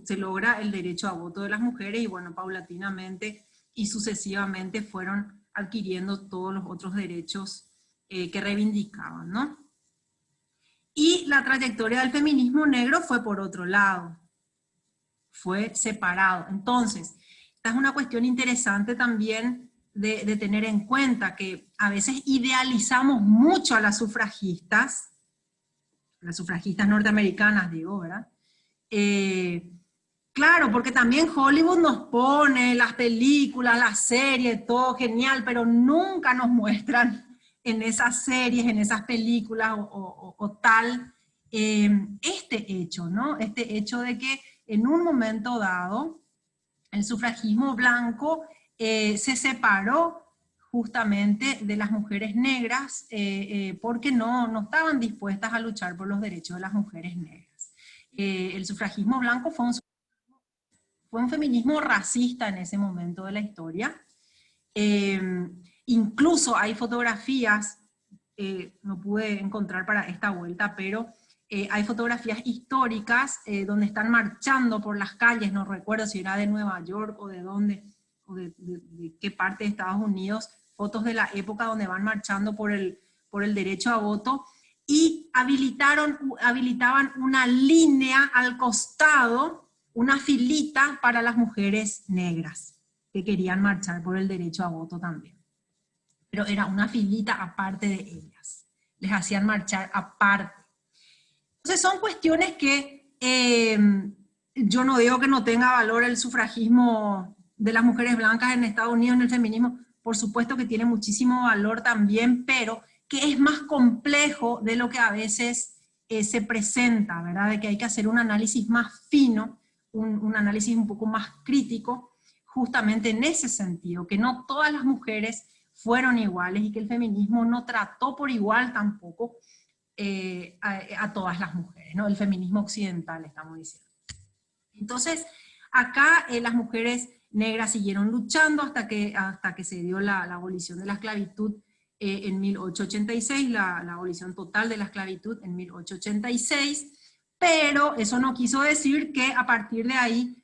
se logra el derecho a voto de las mujeres y bueno, paulatinamente y sucesivamente fueron adquiriendo todos los otros derechos que reivindicaban, ¿no? Y la trayectoria del feminismo negro fue por otro lado, fue separado. Entonces, esta es una cuestión interesante también de tener en cuenta, que a veces idealizamos mucho a las sufragistas norteamericanas, digo, ¿verdad? Claro, porque también Hollywood nos pone las películas, las series, todo genial, pero nunca nos muestran en esas series, en esas películas o tal, este hecho, ¿no? Este hecho de que en un momento dado el sufragismo blanco se separó justamente de las mujeres negras porque no estaban dispuestas a luchar por los derechos de las mujeres negras. El sufragismo blanco fue un feminismo racista en ese momento de la historia. Incluso hay fotografías, no pude encontrar para esta vuelta, pero hay fotografías históricas donde están marchando por las calles, no recuerdo si era de Nueva York o de dónde, o de qué parte de Estados Unidos, fotos de la época donde van marchando por el derecho a voto, y habilitaban una línea al costado, una filita para las mujeres negras que querían marchar por el derecho a voto también. Pero era una filita aparte de ellas. Les hacían marchar aparte. Entonces son cuestiones que yo no digo que no tenga valor el sufragismo de las mujeres blancas en Estados Unidos, en el feminismo. Por supuesto que tiene muchísimo valor también, pero que es más complejo de lo que a veces se presenta, ¿verdad? De que hay que hacer un análisis más fino, un análisis un poco más crítico, justamente en ese sentido, que no todas las mujeres fueron iguales y que el feminismo no trató por igual tampoco a todas las mujeres, ¿no? El feminismo occidental, estamos diciendo. Entonces, acá las mujeres negras siguieron luchando hasta que se dio la abolición de la esclavitud en 1886, la abolición total de la esclavitud en 1886, pero eso no quiso decir que a partir de ahí,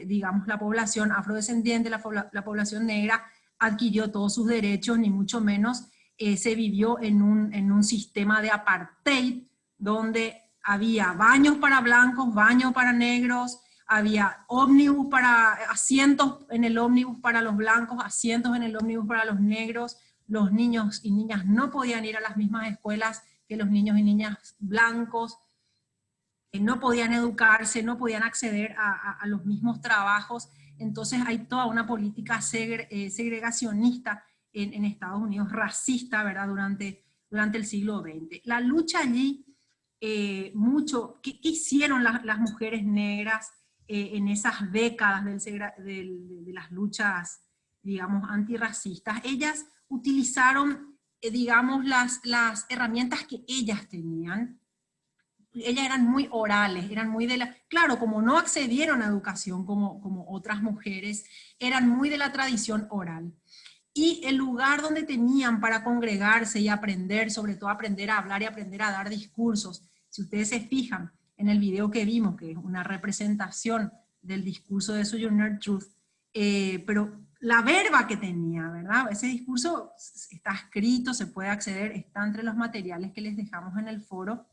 digamos, la población afrodescendiente, la población negra, adquirió todos sus derechos, ni mucho menos. Se vivió en un sistema de apartheid, donde había baños para blancos, baños para negros, había ómnibus asientos en el ómnibus para los blancos, asientos en el ómnibus para los negros. Los niños y niñas no podían ir a las mismas escuelas que los niños y niñas blancos, no podían educarse, no podían acceder a los mismos trabajos. Entonces hay toda una política segregacionista en Estados Unidos, racista, ¿verdad? Durante el siglo XX. La lucha allí, ¿qué hicieron las mujeres negras en esas décadas de las luchas, digamos, antirracistas? Ellas utilizaron, digamos, las herramientas que ellas tenían. Ellas eran muy orales, eran muy claro, como no accedieron a educación como otras mujeres, eran muy de la tradición oral. y el lugar donde tenían para congregarse y aprender, sobre todo aprender a hablar y aprender a dar discursos. Si ustedes se fijan en el video que vimos, que es una representación del discurso de Sojourner Truth, pero la verba que tenía, ¿verdad? Ese discurso está escrito, se puede acceder, está entre los materiales que les dejamos en el foro.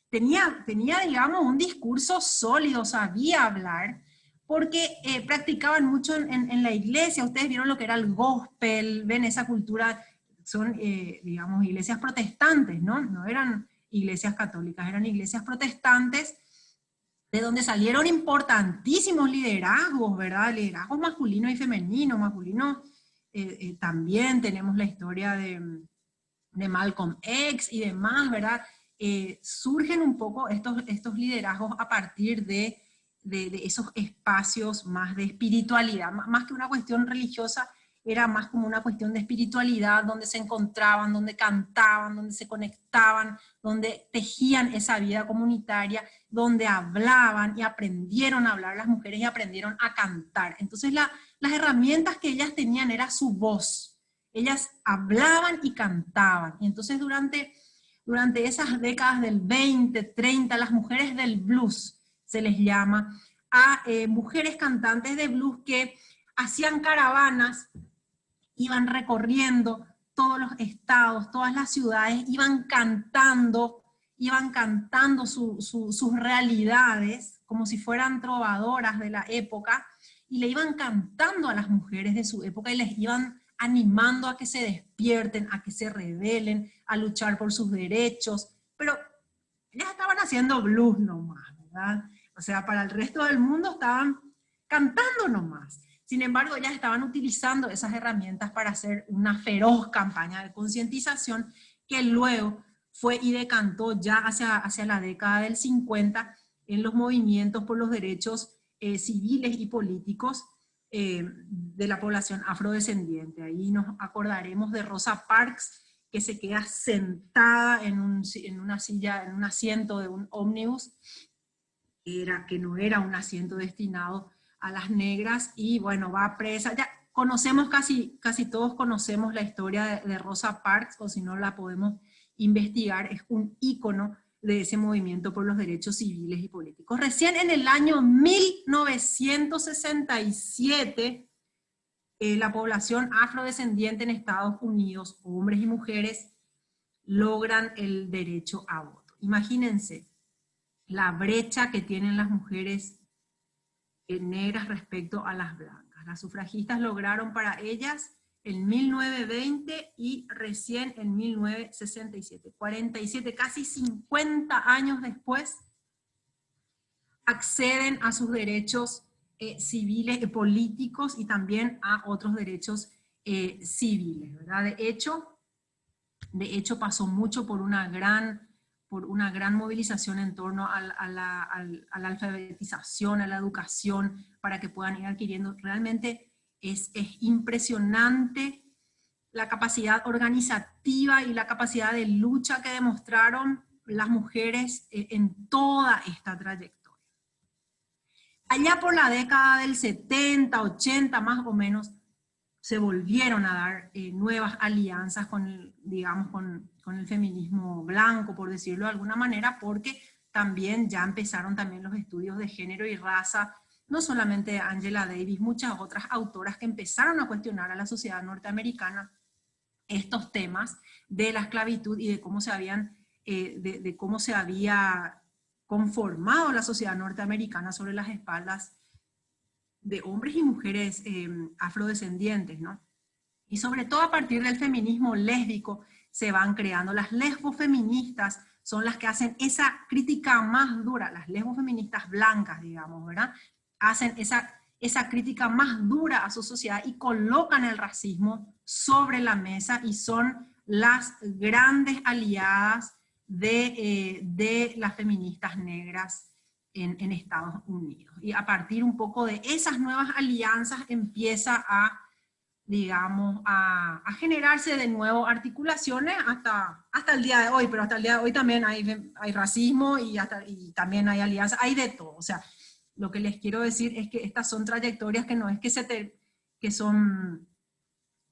Tenía digamos, un discurso sólido, sabía hablar, porque practicaban mucho en la iglesia. Ustedes vieron lo que era el gospel, ven esa cultura, son, digamos, iglesias protestantes, ¿no? No eran iglesias católicas, eran iglesias protestantes, de donde salieron importantísimos liderazgos, ¿verdad? Liderazgos masculinos y femeninos. Masculinos, también tenemos la historia de Malcolm X y demás, ¿verdad? Surgen un poco estos liderazgos a partir de esos espacios más de espiritualidad, más que una cuestión religiosa, era más como una cuestión de espiritualidad, donde se encontraban, donde cantaban, donde se conectaban, donde tejían esa vida comunitaria, donde hablaban y aprendieron a hablar las mujeres y aprendieron a cantar. Entonces las herramientas que ellas tenían era su voz. Ellas hablaban y cantaban. Y entonces durante esas décadas del 20, 30, las mujeres del blues, se les llama, a mujeres cantantes de blues que hacían caravanas, iban recorriendo todos los estados, todas las ciudades, iban cantando sus realidades, como si fueran trovadoras de la época, y le iban cantando a las mujeres de su época, y les iban animando a que se despierten, a que se rebelen, a luchar por sus derechos, pero ellas estaban haciendo blues nomás, ¿verdad? O sea, para el resto del mundo estaban cantando nomás. Sin embargo, ellas estaban utilizando esas herramientas para hacer una feroz campaña de concientización que luego fue y decantó ya hacia la década del 50 en los movimientos por los derechos civiles y políticos de la población afrodescendiente. Ahí nos acordaremos de Rosa Parks, que se queda sentada en una silla, en un asiento de un ómnibus, que no era un asiento destinado a las negras, y bueno, va presa. Ya conocemos, casi todos conocemos la historia de Rosa Parks, o si no la podemos investigar, es un ícono de ese movimiento por los derechos civiles y políticos. Recién en el año 1967, la población afrodescendiente en Estados Unidos, hombres y mujeres, logran el derecho a voto. Imagínense la brecha que tienen las mujeres negras respecto a las blancas. Las sufragistas lograron para ellas en 1920 y recién en 1967. 47, casi 50 años después, acceden a sus derechos civiles, políticos, y también a otros derechos civiles, ¿verdad? De hecho pasó mucho por una gran movilización en torno a la alfabetización, a la educación, para que puedan ir adquiriendo. Realmente es impresionante la capacidad organizativa y la capacidad de lucha que demostraron las mujeres en toda esta trayectoria. Allá por la década del 70, 80 más o menos, se volvieron a dar nuevas alianzas con el feminismo blanco, por decirlo de alguna manera, porque también ya empezaron también los estudios de género y raza, no solamente de Angela Davis, muchas otras autoras que empezaron a cuestionar a la sociedad norteamericana estos temas de la esclavitud y de cómo se había conformado la sociedad norteamericana sobre las espaldas de hombres y mujeres afrodescendientes, ¿no? Y sobre todo a partir del feminismo lésbico se van creando. Las lesbofeministas son las que hacen esa crítica más dura, las lesbofeministas blancas, digamos, ¿verdad? Hacen esa crítica más dura a su sociedad y colocan el racismo sobre la mesa, y son las grandes aliadas de las feministas negras en Estados Unidos. Y a partir un poco de esas nuevas alianzas empieza digamos, a generarse de nuevo articulaciones hasta el día de hoy, pero hasta el día de hoy también hay racismo y también hay alianzas, hay de todo. O sea, lo que les quiero decir es que estas son trayectorias que no es que son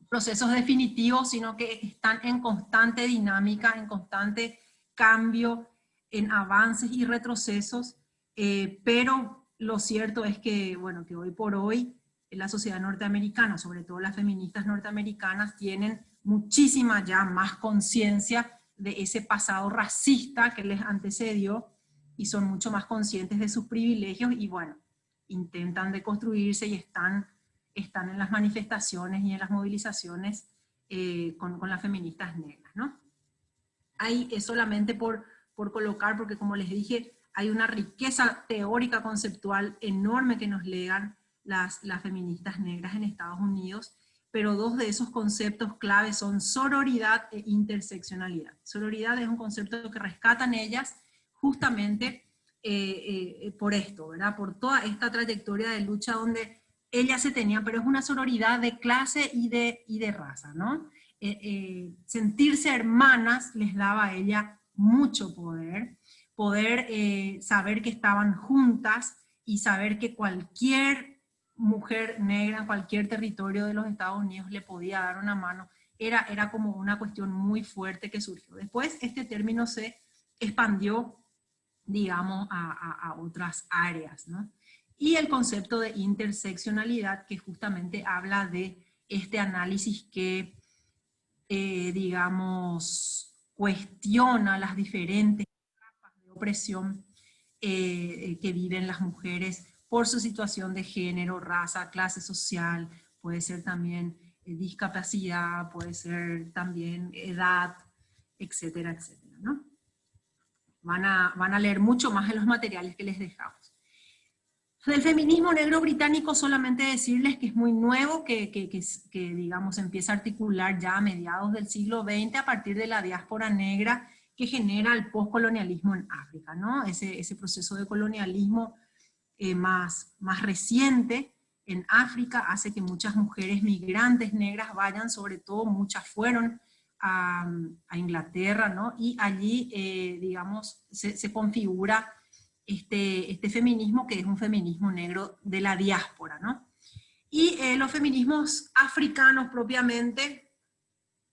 procesos definitivos, sino que están en constante dinámica, en constante cambio, en avances y retrocesos, pero lo cierto es que, bueno, que hoy por hoy la sociedad norteamericana, sobre todo las feministas norteamericanas, tienen muchísima ya más conciencia de ese pasado racista que les antecedió y son mucho más conscientes de sus privilegios y bueno, intentan deconstruirse y están en las manifestaciones y en las movilizaciones con las feministas negras, ¿no? Ahí es solamente por colocar, porque como les dije, hay una riqueza teórica conceptual enorme que nos legan las feministas negras en Estados Unidos, pero dos de esos conceptos claves son sororidad e interseccionalidad. Sororidad es un concepto que rescatan ellas justamente por esto, ¿verdad? Por toda esta trayectoria de lucha donde ellas se tenían, pero es una sororidad de clase y de raza, ¿no? Sentirse hermanas les daba a ella mucho poder, saber que estaban juntas y saber que cualquier mujer negra en cualquier territorio de los Estados Unidos le podía dar una mano, era como una cuestión muy fuerte que surgió. Después este término se expandió, digamos, a otras áreas, ¿no? Y el concepto de interseccionalidad, que justamente habla de este análisis que, digamos, cuestiona las diferentes capas de opresión que viven las mujeres por su situación de género, raza, clase social, puede ser también discapacidad, puede ser también edad, etcétera, etcétera, ¿no? Van a leer mucho más en los materiales que les dejamos. Del feminismo negro británico solamente decirles que es muy nuevo, que digamos empieza a articular ya a mediados del siglo XX a partir de la diáspora negra que genera el postcolonialismo en África, ¿no? Ese proceso de colonialismo más reciente en África hace que muchas mujeres migrantes negras vayan, sobre todo muchas fueron a Inglaterra, ¿no? Y allí, digamos, se configura este feminismo que es un feminismo negro de la diáspora, ¿no? Y los feminismos africanos propiamente,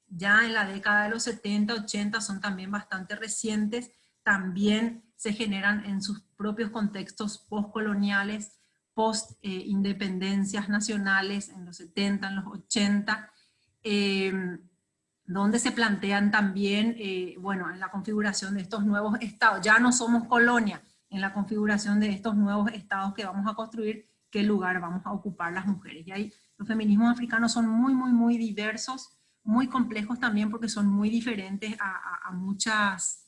ya en la década de los 70, 80, son también bastante recientes, también se generan en sus propios contextos postcoloniales, post-independencias nacionales, en los 70, en los 80, donde se plantean también, bueno, en la configuración de estos nuevos estados, ya no somos colonia, en la configuración de estos nuevos estados que vamos a construir, qué lugar vamos a ocupar las mujeres. Y ahí los feminismos africanos son muy, muy, muy diversos, muy complejos también porque son muy diferentes a muchos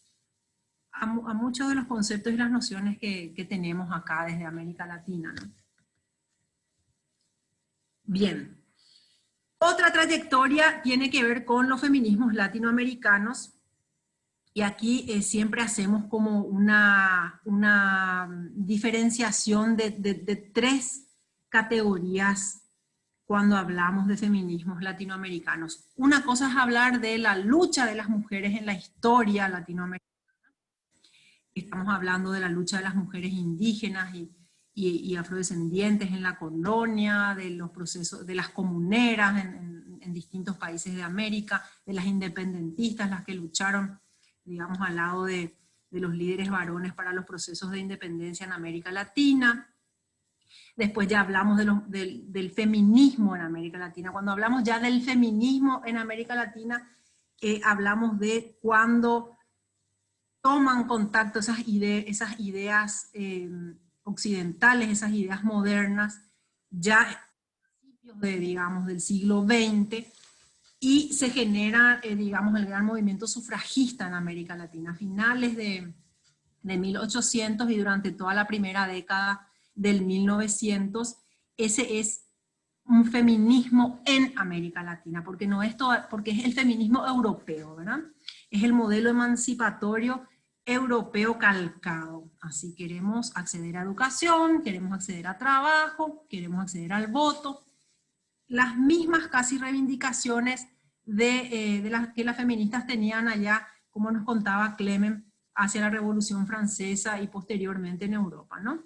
de los conceptos y las nociones que tenemos acá desde América Latina, ¿no? Bien. Otra trayectoria tiene que ver con los feminismos latinoamericanos, y aquí siempre hacemos como una diferenciación de tres categorías cuando hablamos de feminismos latinoamericanos. Una cosa es hablar de la lucha de las mujeres en la historia latinoamericana. Estamos hablando de la lucha de las mujeres indígenas y afrodescendientes en la colonia, de los procesos, de las comuneras en distintos países de América, de las independentistas, las que lucharon, digamos, al lado de los líderes varones para los procesos de independencia en América Latina. Después ya hablamos del feminismo en América Latina. Cuando hablamos ya del feminismo en América Latina, hablamos de cuando toman contacto esas ideas occidentales, esas ideas modernas, ya a principios digamos, del siglo XX, y se genera, digamos, el gran movimiento sufragista en América Latina, a finales de 1800 y durante toda la primera década del 1900, ese es un feminismo en América Latina, porque es el feminismo europeo, ¿verdad? Es el modelo emancipatorio europeo calcado. Así queremos acceder a educación, queremos acceder a trabajo, queremos acceder al voto, las mismas casi reivindicaciones de las que las feministas tenían allá, como nos contaba Clement, hacia la Revolución Francesa y posteriormente en Europa, ¿no?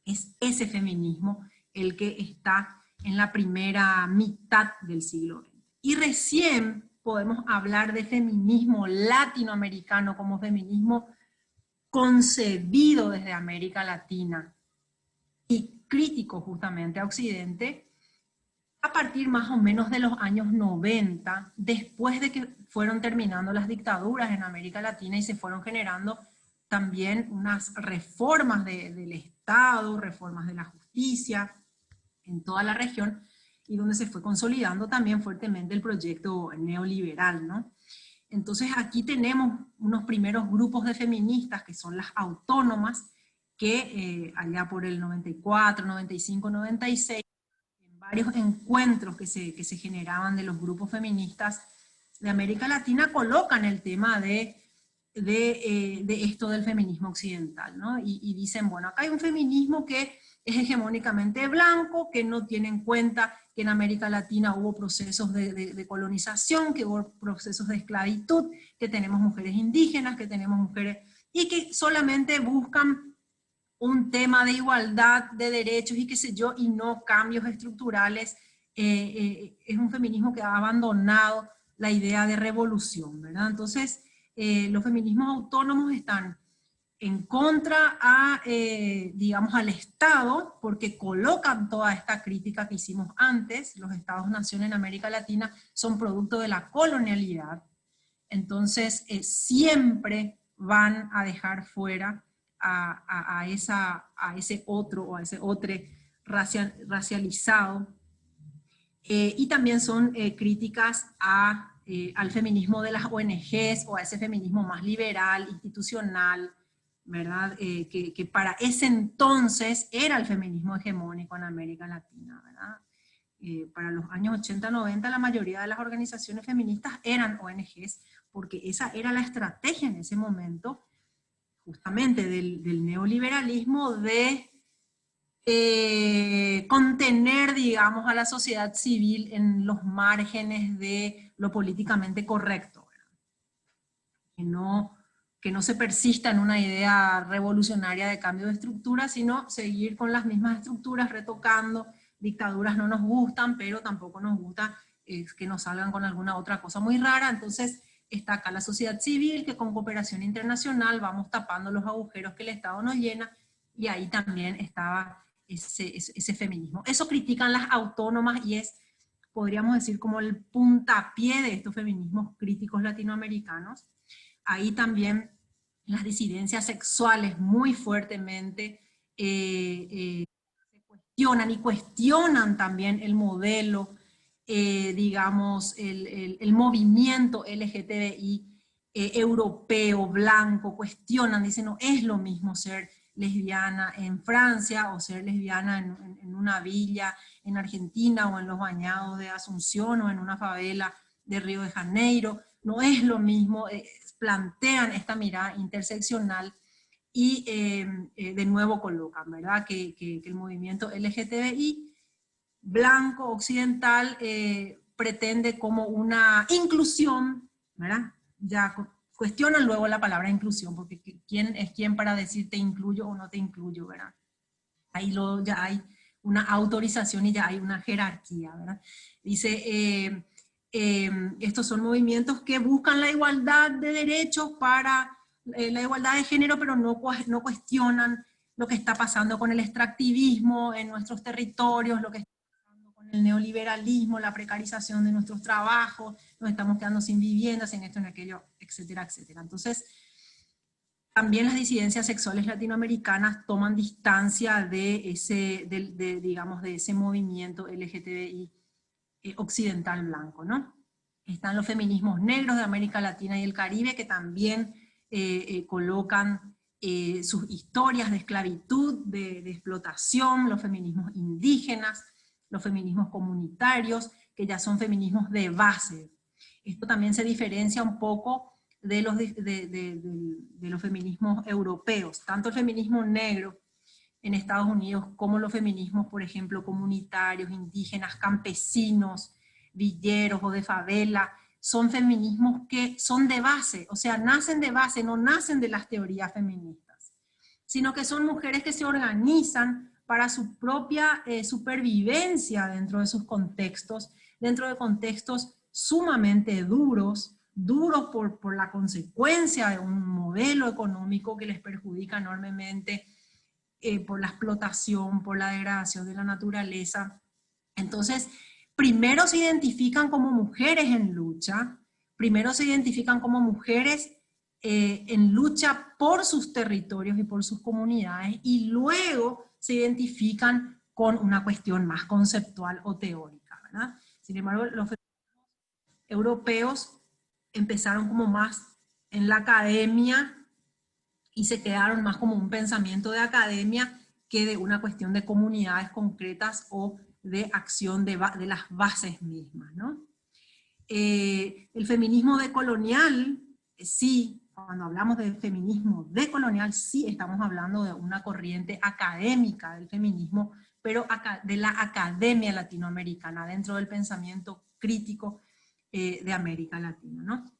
Es ese feminismo el que está en la primera mitad del siglo XX. y recién podemos hablar de feminismo latinoamericano como feminismo concebido desde América Latina y crítico justamente a Occidente, a partir más o menos de los años 90, después de que fueron terminando las dictaduras en América Latina y se fueron generando también unas reformas del Estado, reformas de la justicia en toda la región, y donde se fue consolidando también fuertemente el proyecto neoliberal, ¿no? Entonces aquí tenemos unos primeros grupos de feministas que son las autónomas, que allá por el 94, 95, 96, en varios encuentros que se generaban de los grupos feministas de América Latina, colocan el tema de esto del feminismo occidental, ¿no? Y dicen, bueno, acá hay un feminismo que es hegemónicamente blanco, que no tiene en cuenta que en América Latina hubo procesos de colonización, que hubo procesos de esclavitud, que tenemos mujeres indígenas, que tenemos mujeres, y que solamente buscan un tema de igualdad de derechos y qué sé yo, y no cambios estructurales. Es un feminismo que ha abandonado la idea de revolución, ¿verdad? Entonces, los feminismos autónomos están en contra digamos, al Estado, porque colocan toda esta crítica que hicimos antes. Los Estados-nación en América Latina son producto de la colonialidad, entonces siempre van a dejar fuera a ese otro o a ese otro racializado, y también son críticas al feminismo de las ONGs o a ese feminismo más liberal, institucional, ¿verdad? Que para ese entonces era el feminismo hegemónico en América Latina, ¿verdad? Para los años 80-90 la mayoría de las organizaciones feministas eran ONGs, porque esa era la estrategia en ese momento, justamente del neoliberalismo, de contener, digamos, a la sociedad civil en los márgenes de lo políticamente correcto, ¿verdad? Que no se persista en una idea revolucionaria de cambio de estructura, sino seguir con las mismas estructuras, retocando. Dictaduras no nos gustan, pero tampoco nos gusta que nos salgan con alguna otra cosa muy rara. Entonces está acá la sociedad civil, que con cooperación internacional vamos tapando los agujeros que el Estado nos llena, y ahí también estaba ese feminismo. Eso critican las autónomas y es, podríamos decir, como el puntapié de estos feminismos críticos latinoamericanos. Ahí también las disidencias sexuales muy fuertemente se cuestionan, y cuestionan también el modelo, digamos, el movimiento LGTBI europeo, blanco, cuestionan, dicen, no es lo mismo ser lesbiana en Francia o ser lesbiana en una villa en Argentina o en los bañados de Asunción o en una favela de Río de Janeiro, no es lo mismo. Plantean esta mirada interseccional y de nuevo colocan, ¿verdad? Que el movimiento LGTBI blanco occidental pretende como una inclusión, ¿verdad? Ya cuestionan luego la palabra inclusión, porque ¿quién es quién para decir te incluyo o no te incluyo, ¿verdad? Ahí ya hay una autorización y ya hay una jerarquía, ¿verdad? Dice, estos son movimientos que buscan la igualdad de derechos para la igualdad de género, pero no cuestionan lo que está pasando con el extractivismo en nuestros territorios, lo que está pasando con el neoliberalismo, la precarización de nuestros trabajos, nos estamos quedando sin vivienda, sin esto, sin aquello, etcétera, etcétera. Entonces, también las disidencias sexuales latinoamericanas toman distancia digamos, de ese movimiento LGTBI occidental blanco, ¿no? Están los feminismos negros de América Latina y el Caribe, que también colocan sus historias de esclavitud, de explotación, los feminismos indígenas, los feminismos comunitarios, que ya son feminismos de base. Esto también se diferencia un poco de los feminismos europeos, tanto el feminismo negro en Estados Unidos como los feminismos, por ejemplo, comunitarios, indígenas, campesinos, villeros o de favela, son feminismos que son de base, o sea, nacen de base, no nacen de las teorías feministas, sino que son mujeres que se organizan para su propia supervivencia dentro de sus contextos, dentro de contextos sumamente duros por la consecuencia de un modelo económico que les perjudica enormemente, por la explotación, por la degradación de la naturaleza. Entonces, primero se identifican como mujeres en lucha, primero se identifican como mujeres en lucha por sus territorios y por sus comunidades, y luego se identifican con una cuestión más conceptual o teórica, ¿verdad? Sin embargo, los europeos empezaron como más en la academia y se quedaron más como un pensamiento de academia que de una cuestión de comunidades concretas o de acción de las bases mismas, ¿no? El feminismo decolonial, sí, cuando hablamos de feminismo decolonial, sí estamos hablando de una corriente académica del feminismo, pero de la academia latinoamericana, dentro del pensamiento crítico de América Latina, ¿no?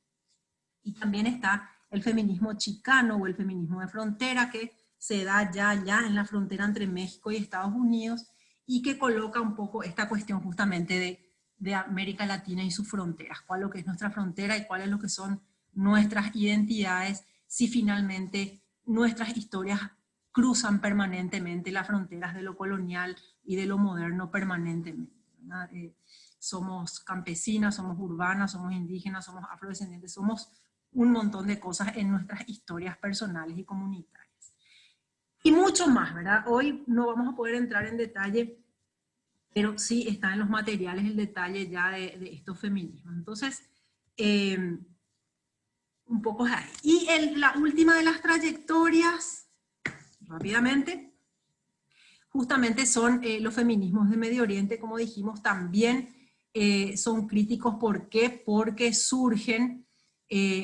Y también está el feminismo chicano o el feminismo de frontera, que se da ya en la frontera entre México y Estados Unidos, y que coloca un poco esta cuestión justamente de América Latina y sus fronteras, cuál es lo que es nuestra frontera y cuáles es lo que son nuestras identidades, si finalmente nuestras historias cruzan permanentemente las fronteras de lo colonial y de lo moderno permanentemente, ¿verdad? Somos campesinas, somos urbanas, somos indígenas, somos afrodescendientes, somos un montón de cosas en nuestras historias personales y comunitarias. Y mucho más, ¿verdad? Hoy no vamos a poder entrar en detalle, pero sí está en los materiales el detalle ya de estos feminismos. Entonces, un poco ahí. Y la última de las trayectorias, rápidamente, justamente son los feminismos de Medio Oriente, como dijimos, también son críticos. ¿Por qué? Porque surgen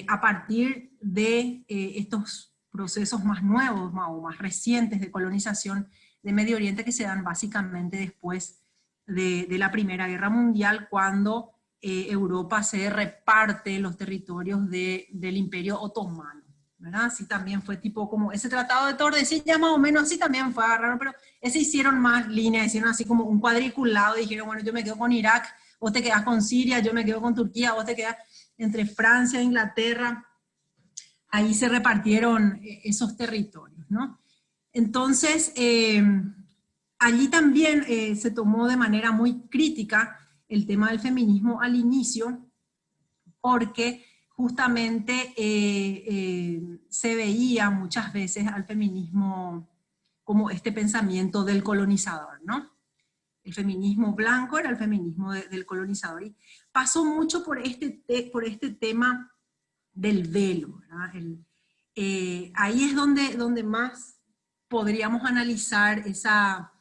a partir de estos procesos más nuevos o más recientes de colonización de Medio Oriente, que se dan básicamente después de la Primera Guerra Mundial, cuando Europa se reparte los territorios del Imperio Otomano, ¿verdad? Así también fue tipo como ese tratado de Tordesillas, más o menos así también fue agarrado, pero ese hicieron más líneas, hicieron así como un cuadriculado, y dijeron, bueno, yo me quedo con Irak, vos te quedás con Siria, yo me quedo con Turquía, vos te quedás entre Francia e Inglaterra. Ahí se repartieron esos territorios, ¿no? Entonces, allí también se tomó de manera muy crítica el tema del feminismo al inicio, porque justamente se veía muchas veces al feminismo como este pensamiento del colonizador, ¿no? El feminismo blanco era el feminismo del colonizador, y pasó mucho por este tema del velo, ¿verdad? Ahí es donde más podríamos analizar esa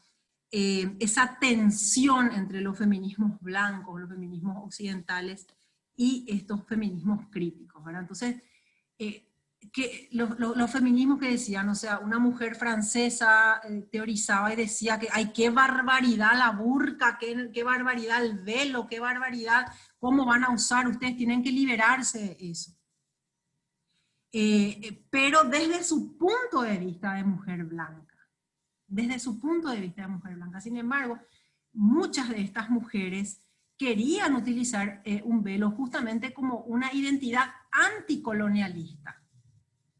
tensión entre los feminismos blancos, los feminismos occidentales y estos feminismos críticos, ¿verdad? Entonces, los feminismos que decían, o sea, una mujer francesa teorizaba y decía que, ay, qué barbaridad la burka, qué barbaridad el velo, qué barbaridad, cómo van a usar, ustedes tienen que liberarse de eso. Pero desde su punto de vista de mujer blanca, desde su punto de vista de mujer blanca. Sin embargo, muchas de estas mujeres querían utilizar un velo justamente como una identidad anticolonialista,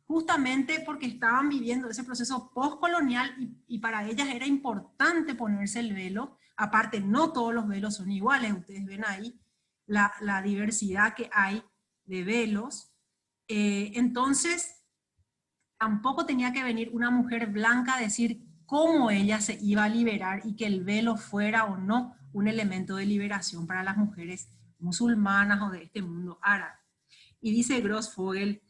justamente porque estaban viviendo ese proceso postcolonial, y para ellas era importante ponerse el velo. Aparte, no todos los velos son iguales, ustedes ven ahí la diversidad que hay de velos. Entonces, tampoco tenía que venir una mujer blanca a decir cómo ella se iba a liberar, y que el velo fuera o no un elemento de liberación para las mujeres musulmanas o de este mundo árabe. Y dice Grossfogel,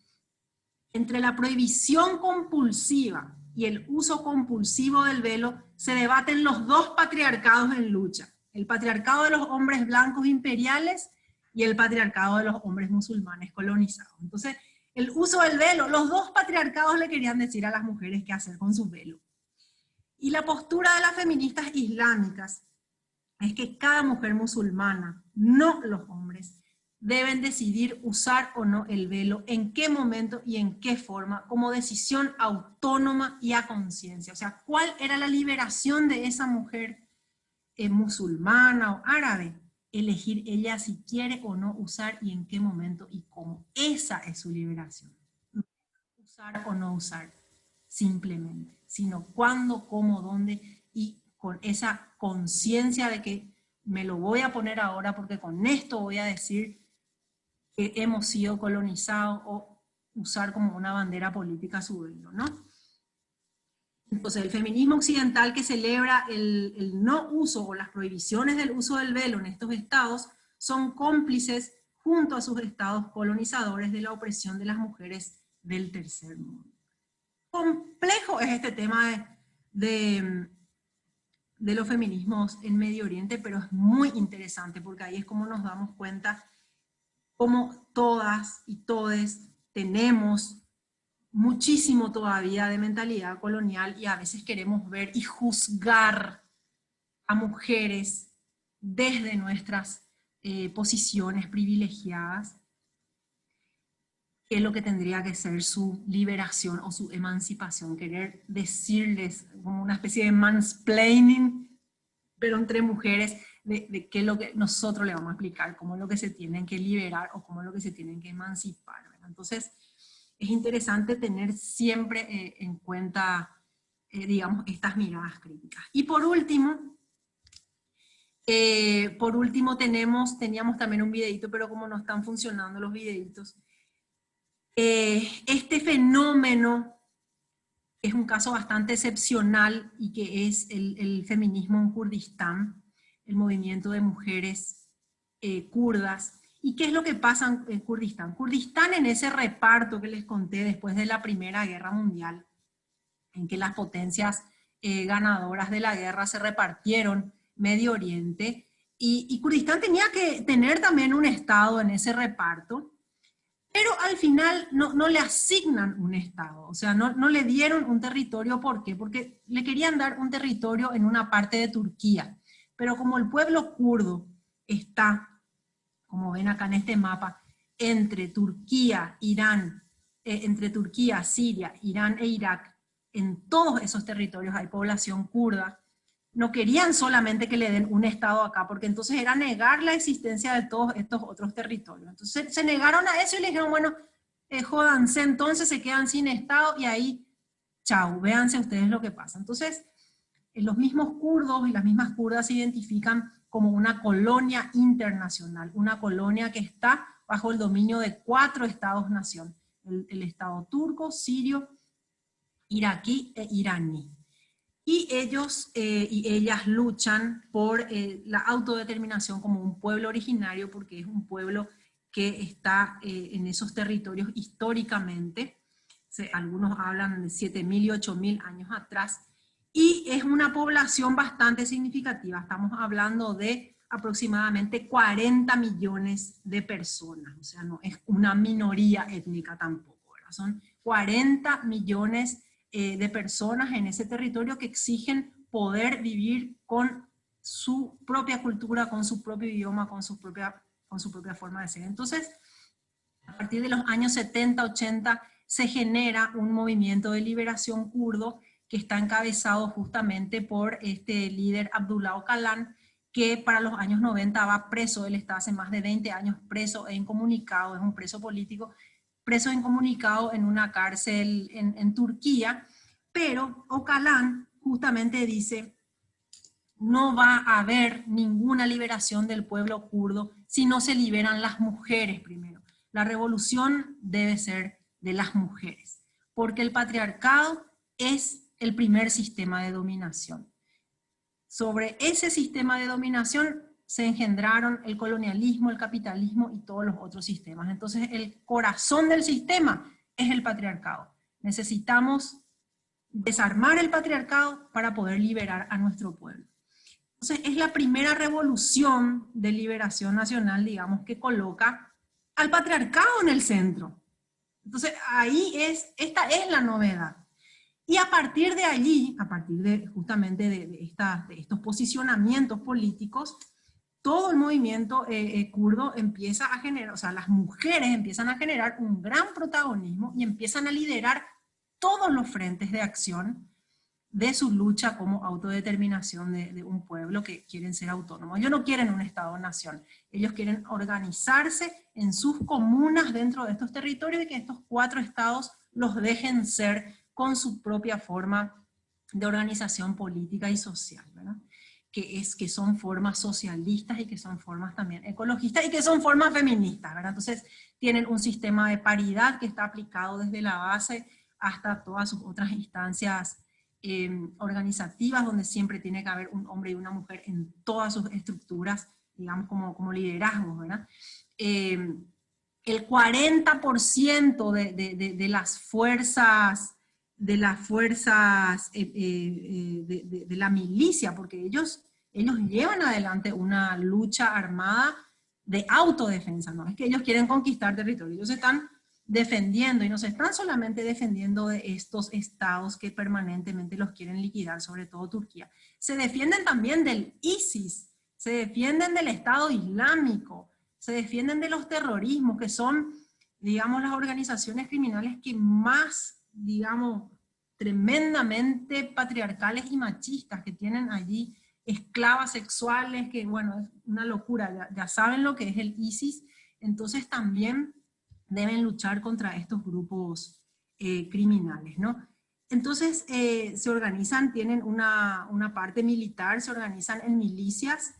entre la prohibición compulsiva y el uso compulsivo del velo se debaten los dos patriarcados en lucha: el patriarcado de los hombres blancos imperiales y el patriarcado de los hombres musulmanes colonizados. Entonces, el uso del velo, los dos patriarcados le querían decir a las mujeres qué hacer con su velo. Y la postura de las feministas islámicas es que cada mujer musulmana, no los hombres, deben decidir usar o no el velo, en qué momento y en qué forma, como decisión autónoma y a conciencia. O sea, ¿cuál era la liberación de esa mujer musulmana o árabe? elegir ella si quiere o no usar y en qué momento y cómo. Esa es su liberación. No usar o no usar, simplemente, sino cuándo, cómo, dónde, y con esa conciencia de que me lo voy a poner ahora porque con esto voy a decir que hemos sido colonizados, o usar como una bandera política su velo, ¿no? Entonces, el feminismo occidental que celebra el no uso o las prohibiciones del uso del velo en estos estados son cómplices junto a sus estados colonizadores de la opresión de las mujeres del tercer mundo. Complejo es este tema de los feminismos en Medio Oriente, pero es muy interesante porque ahí es como nos damos cuenta cómo todas y todes tenemos muchísimo todavía de mentalidad colonial y a veces queremos ver y juzgar a mujeres desde nuestras posiciones privilegiadas, que es lo que tendría que ser su liberación o su emancipación, querer decirles como una especie de mansplaining, pero entre mujeres, de qué es lo que nosotros le vamos a explicar, cómo es lo que se tienen que liberar o cómo es lo que se tienen que emancipar, ¿verdad? Entonces, es interesante tener siempre en cuenta, digamos, estas miradas críticas. Y por último teníamos también un videito, pero como no están funcionando los videitos, este fenómeno es un caso bastante excepcional y que es el feminismo en Kurdistán, el movimiento de mujeres kurdas. ¿Y qué es lo que pasa en Kurdistán? Kurdistán, en ese reparto que les conté después de la Primera Guerra Mundial, en que las potencias ganadoras de la guerra se repartieron Medio Oriente, y Kurdistán tenía que tener también un estado en ese reparto, pero al final no le asignan un estado, o sea, no le dieron un territorio. ¿Por qué? Porque le querían dar un territorio en una parte de Turquía, pero como el pueblo kurdo está, como ven acá en este mapa, entre Turquía, Siria, Irán e Irak, en todos esos territorios hay población kurda, no querían solamente que le den un estado acá, porque entonces era negar la existencia de todos estos otros territorios. Entonces se negaron a eso y le dijeron, bueno, jódanse, entonces se quedan sin estado y ahí, chau, véanse ustedes lo que pasa. Entonces, los mismos kurdos y las mismas kurdas se identifican como una colonia internacional, una colonia que está bajo el dominio de 4 estados-nación, el estado turco, sirio, iraquí e iraní. Y ellos y ellas luchan por la autodeterminación como un pueblo originario, porque es un pueblo que está en esos territorios históricamente. Algunos hablan de 7.000 y 8.000 años atrás, y es una población bastante significativa. Estamos hablando de aproximadamente 40 millones de personas, o sea, no es una minoría étnica tampoco, ¿verdad? Son 40 millones de personas en ese territorio que exigen poder vivir con su propia cultura, con su propio idioma, con su propia forma de ser. Entonces, a partir de los años 70, 80, se genera un movimiento de liberación kurdo que está encabezado justamente por este líder Abdullah Öcalan, que para los años 90 va preso. Él está hace más de 20 años preso e incomunicado, es un preso político, preso e incomunicado en una cárcel en Turquía, pero Öcalan justamente dice, no va a haber ninguna liberación del pueblo kurdo si no se liberan las mujeres primero. La revolución debe ser de las mujeres, porque el patriarcado es el primer sistema de dominación. Sobre ese sistema de dominación se engendraron el colonialismo, el capitalismo y todos los otros sistemas. Entonces el corazón del sistema es el patriarcado. Necesitamos desarmar el patriarcado para poder liberar a nuestro pueblo. Entonces es la primera revolución de liberación nacional, digamos, que coloca al patriarcado en el centro. Entonces esta es la novedad. Y a partir de allí, a partir de justamente de estos posicionamientos políticos, todo el movimiento kurdo empieza a generar, o sea, las mujeres empiezan a generar un gran protagonismo y empiezan a liderar todos los frentes de acción de su lucha como autodeterminación de un pueblo que quieren ser autónomos. Ellos no quieren un Estado-nación, ellos quieren organizarse en sus comunas dentro de estos territorios y que estos 4 estados los dejen ser con su propia forma de organización política y social, ¿verdad? Que son formas socialistas y que son formas también ecologistas y que son formas feministas, ¿verdad? Entonces tienen un sistema de paridad que está aplicado desde la base hasta todas sus otras instancias organizativas, donde siempre tiene que haber un hombre y una mujer en todas sus estructuras, digamos como liderazgos, ¿verdad? El 40% de las fuerzas de la milicia, porque ellos llevan adelante una lucha armada de autodefensa, no es que ellos quieren conquistar territorio, ellos están defendiendo, y no se están solamente defendiendo de estos estados que permanentemente los quieren liquidar, sobre todo Turquía. Se defienden también del ISIS, se defienden del Estado Islámico, se defienden de los terrorismos, que son, digamos, las organizaciones criminales que más, digamos, tremendamente patriarcales y machistas, que tienen allí esclavas sexuales, que bueno, es una locura, ya saben lo que es el ISIS, entonces también deben luchar contra estos grupos criminales, ¿no? Entonces se organizan, tienen una parte militar, se organizan en milicias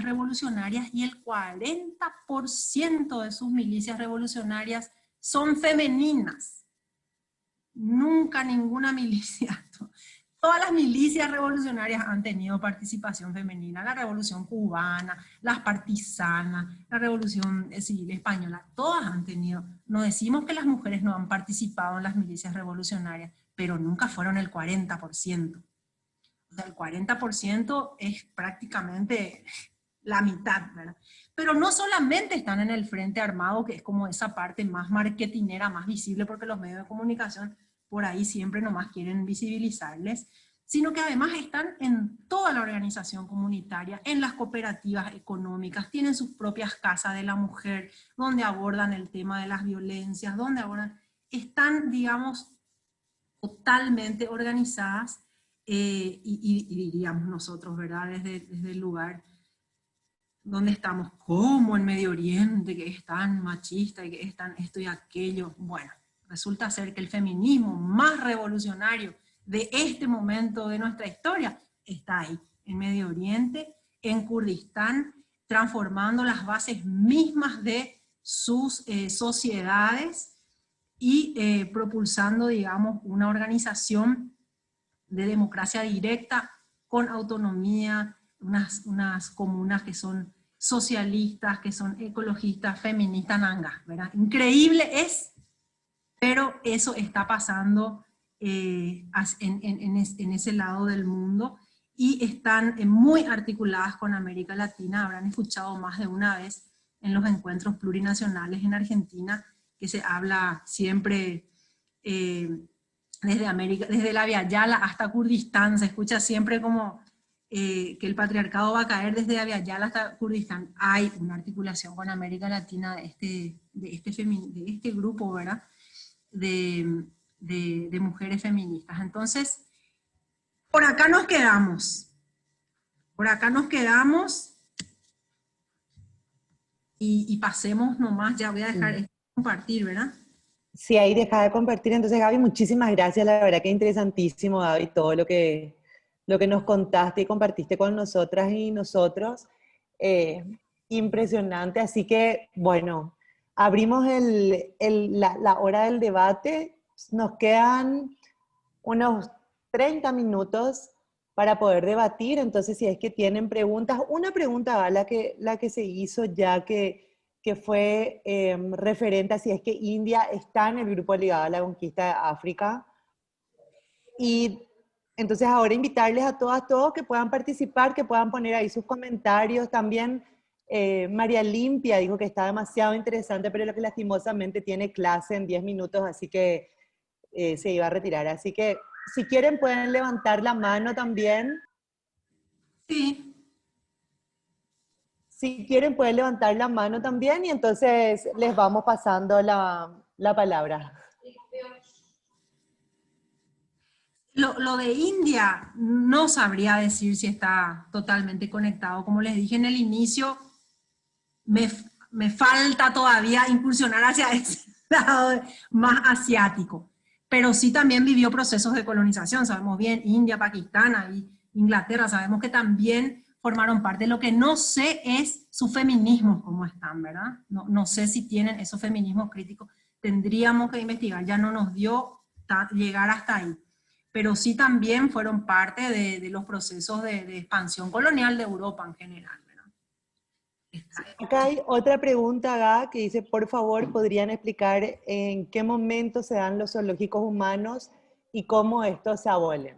revolucionarias, y el 40% de sus milicias revolucionarias son femeninas. Nunca ninguna milicia, todas las milicias revolucionarias han tenido participación femenina, la Revolución Cubana, las partisanas, la Revolución Civil Española, todas han tenido. No decimos que las mujeres no han participado en las milicias revolucionarias, pero nunca fueron el 40%. O sea, el 40% es prácticamente la mitad, ¿verdad? Pero no solamente están en el frente armado, que es como esa parte más marketinera, más visible, porque los medios de comunicación por ahí siempre nomás quieren visibilizarles, sino que además están en toda la organización comunitaria, en las cooperativas económicas, tienen sus propias casas de la mujer, donde abordan el tema de las violencias, están, digamos, totalmente organizadas, y diríamos nosotros, ¿verdad? Desde el lugar donde estamos, como en Medio Oriente, que es tan machista y que es tan esto y aquello. Bueno, resulta ser que el feminismo más revolucionario de este momento de nuestra historia está ahí, en Medio Oriente, en Kurdistán, transformando las bases mismas de sus sociedades y propulsando, digamos, una organización de democracia directa con autonomía, unas comunas que son socialistas, que son ecologistas, feministas, nangas, ¿verdad? Increíble es, pero eso está pasando en ese lado del mundo, y están muy articuladas con América Latina. Habrán escuchado más de una vez en los encuentros plurinacionales en Argentina, que se habla siempre desde la Via Yala hasta Kurdistán, se escucha siempre como que el patriarcado va a caer desde la Via Yala hasta Kurdistán. Hay una articulación con América Latina de este grupo, ¿verdad? De mujeres feministas. Entonces, por acá nos quedamos. Por acá nos quedamos. Y pasemos nomás, ya voy a dejar esto de compartir, ¿verdad? Sí, ahí deja de compartir. Entonces, Gaby, muchísimas gracias. La verdad que interesantísimo, Gaby, todo lo que nos contaste y compartiste con nosotras y nosotros. Impresionante. Así que, bueno, abrimos la hora del debate. Nos quedan unos 30 minutos para poder debatir. Entonces, si es que tienen preguntas, una pregunta va la que se hizo ya que fue referente a si es que India está en el grupo ligado a la conquista de África. Y entonces ahora invitarles a todos que puedan participar, que puedan poner ahí sus comentarios. También María Limpia dijo que está demasiado interesante, pero lo que lastimosamente tiene clase en 10 minutos, así que se iba a retirar. Así que si quieren pueden levantar la mano también. Sí. Si quieren pueden levantar la mano también y entonces les vamos pasando la palabra. Lo de India no sabría decir si está totalmente conectado. Como les dije en el inicio, me falta todavía incursionar hacia ese lado más asiático. Pero sí también vivió procesos de colonización, sabemos bien, India, Pakistán y Inglaterra, sabemos que también formaron parte. Lo que no sé es su feminismo, cómo están, ¿verdad? No sé si tienen esos feminismos críticos. Tendríamos que investigar, ya no nos dio llegar hasta ahí. Pero sí también fueron parte de los procesos de expansión colonial de Europa en general, ¿verdad? Acá hay otra pregunta, Gá, que dice, por favor, ¿podrían explicar en qué momento se dan los zoológicos humanos y cómo estos se abolen?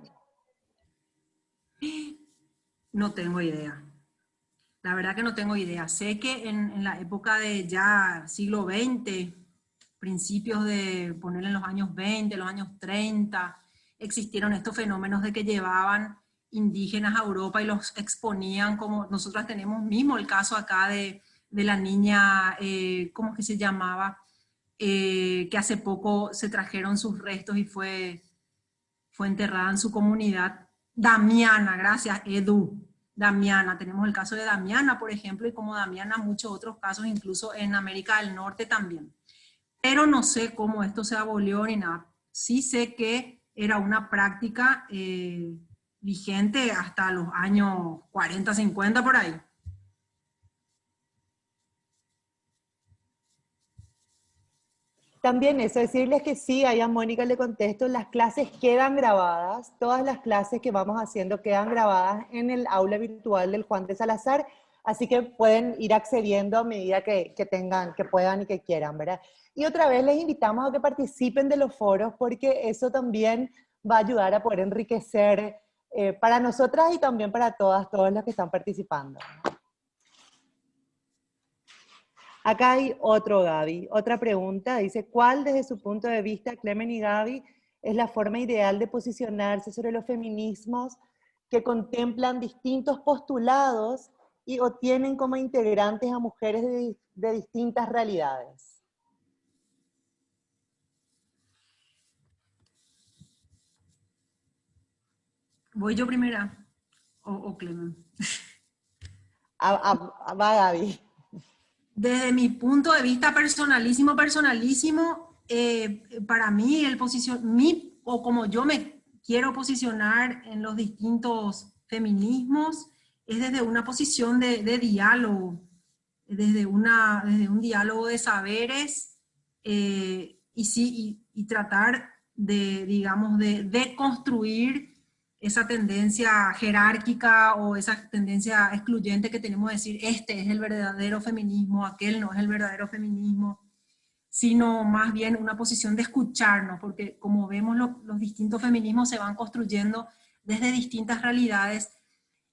No tengo idea. La verdad que no tengo idea. Sé que en la época de ya siglo XX, principios de ponerle en los años 20, los años 30, existieron estos fenómenos de que llevaban indígenas a Europa y los exponían como nosotras tenemos mismo el caso acá de la niña, ¿cómo es que se llamaba? Que hace poco se trajeron sus restos y fue enterrada en su comunidad. Damiana, gracias, Edu. Damiana, tenemos el caso de Damiana, por ejemplo, y como Damiana, muchos otros casos, incluso en América del Norte también. Pero no sé cómo esto se abolió ni nada. Sí sé que era una práctica vigente hasta los años 40, 50 por ahí. También eso, decirles que sí, ahí a Mónica le contesto, las clases quedan grabadas, todas las clases que vamos haciendo quedan grabadas en el aula virtual del Juan de Salazar, así que pueden ir accediendo a medida que tengan, que puedan y que quieran, ¿verdad? Y otra vez les invitamos a que participen de los foros porque eso también va a ayudar a poder enriquecer para nosotras y también para todos los que están participando, ¿no? Acá hay otro Gaby, otra pregunta, dice, ¿cuál desde su punto de vista, Clemen y Gaby, es la forma ideal de posicionarse sobre los feminismos que contemplan distintos postulados y o tienen como integrantes a mujeres de distintas realidades? ¿Voy yo primera o Clemen? Va Gaby. Desde mi punto de vista personalísimo, para mí o como yo me quiero posicionar en los distintos feminismos, es desde una posición de diálogo, desde un diálogo de saberes, y tratar de, digamos, de construir esa tendencia jerárquica o esa tendencia excluyente que tenemos de decir, este es el verdadero feminismo, aquel no es el verdadero feminismo, sino más bien una posición de escucharnos, porque como vemos los distintos feminismos se van construyendo desde distintas realidades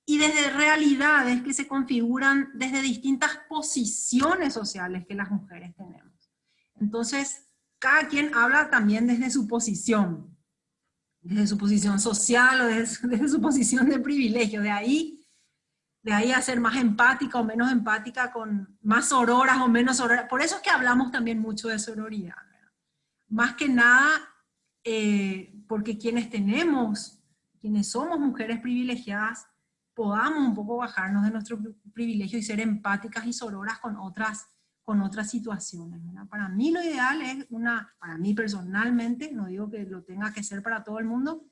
y desde realidades que se configuran desde distintas posiciones sociales que las mujeres tenemos. Entonces, cada quien habla también desde su posición social o desde su posición de privilegio. De ahí a ser más empática o menos empática, con más sororas o menos sororas. Por eso es que hablamos también mucho de sororidad, ¿verdad? Más que nada, porque quienes somos mujeres privilegiadas, podamos un poco bajarnos de nuestro privilegio y ser empáticas y sororas con otras situaciones, ¿verdad? Para mí lo ideal es para mí personalmente, no digo que lo tenga que ser para todo el mundo,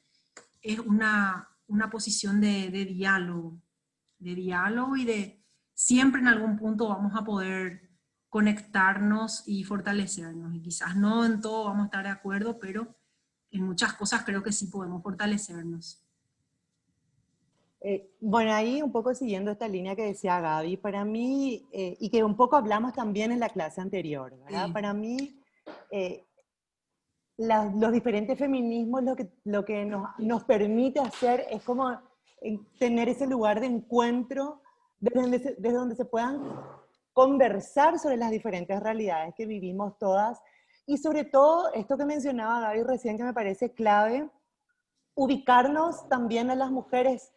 es una posición de diálogo y de siempre en algún punto vamos a poder conectarnos y fortalecernos. Y quizás no en todo vamos a estar de acuerdo, pero en muchas cosas creo que sí podemos fortalecernos. Bueno, ahí un poco siguiendo esta línea que decía Gaby, para mí, y que un poco hablamos también en la clase anterior, ¿verdad? Sí. Para mí, los diferentes feminismos lo que nos permite hacer es como tener ese lugar de encuentro desde donde se puedan conversar sobre las diferentes realidades que vivimos todas y sobre todo esto que mencionaba Gaby recién que me parece clave, ubicarnos también a las mujeres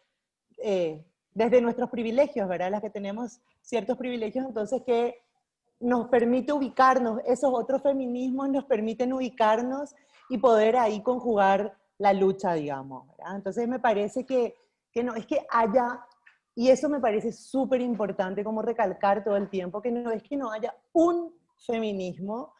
desde nuestros privilegios, ¿verdad? Las que tenemos ciertos privilegios, entonces que nos permite ubicarnos, esos otros feminismos nos permiten ubicarnos y poder ahí conjugar la lucha, digamos, ¿verdad? Entonces me parece que no es que haya, y eso me parece súper importante como recalcar todo el tiempo, que no es que no haya un feminismo,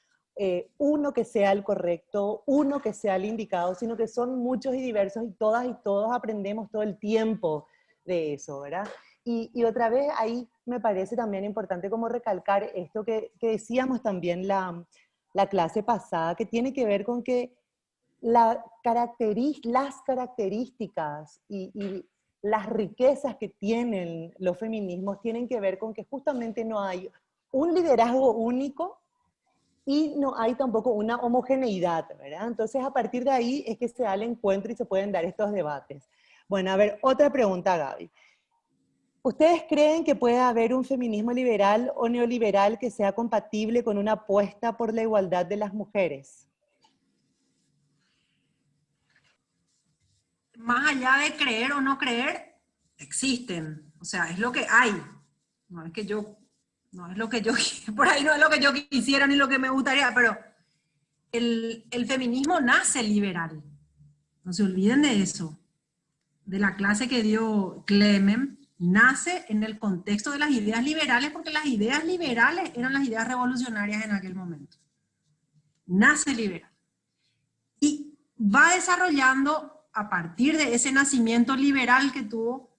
uno que sea el correcto, uno que sea el indicado, sino que son muchos y diversos y todas y todos aprendemos todo el tiempo de eso, ¿verdad? Y otra vez ahí me parece también importante como recalcar esto que decíamos también la clase pasada, que tiene que ver con que las características y las riquezas que tienen los feminismos tienen que ver con que justamente no hay un liderazgo único y no hay tampoco una homogeneidad, ¿verdad? Entonces, a partir de ahí es que se da el encuentro y se pueden dar estos debates. Bueno, a ver, otra pregunta, Gaby. ¿Ustedes creen que puede haber un feminismo liberal o neoliberal que sea compatible con una apuesta por la igualdad de las mujeres? Más allá de creer o no creer, existen. O sea, es lo que hay. No es que yo, no es lo que yo, por ahí no es lo que yo quisiera ni lo que me gustaría, pero el feminismo nace liberal. No se olviden de eso. De la clase que dio Clemen, nace en el contexto de las ideas liberales, porque las ideas liberales eran las ideas revolucionarias en aquel momento. Nace liberal. Y va desarrollando, a partir de ese nacimiento liberal que tuvo,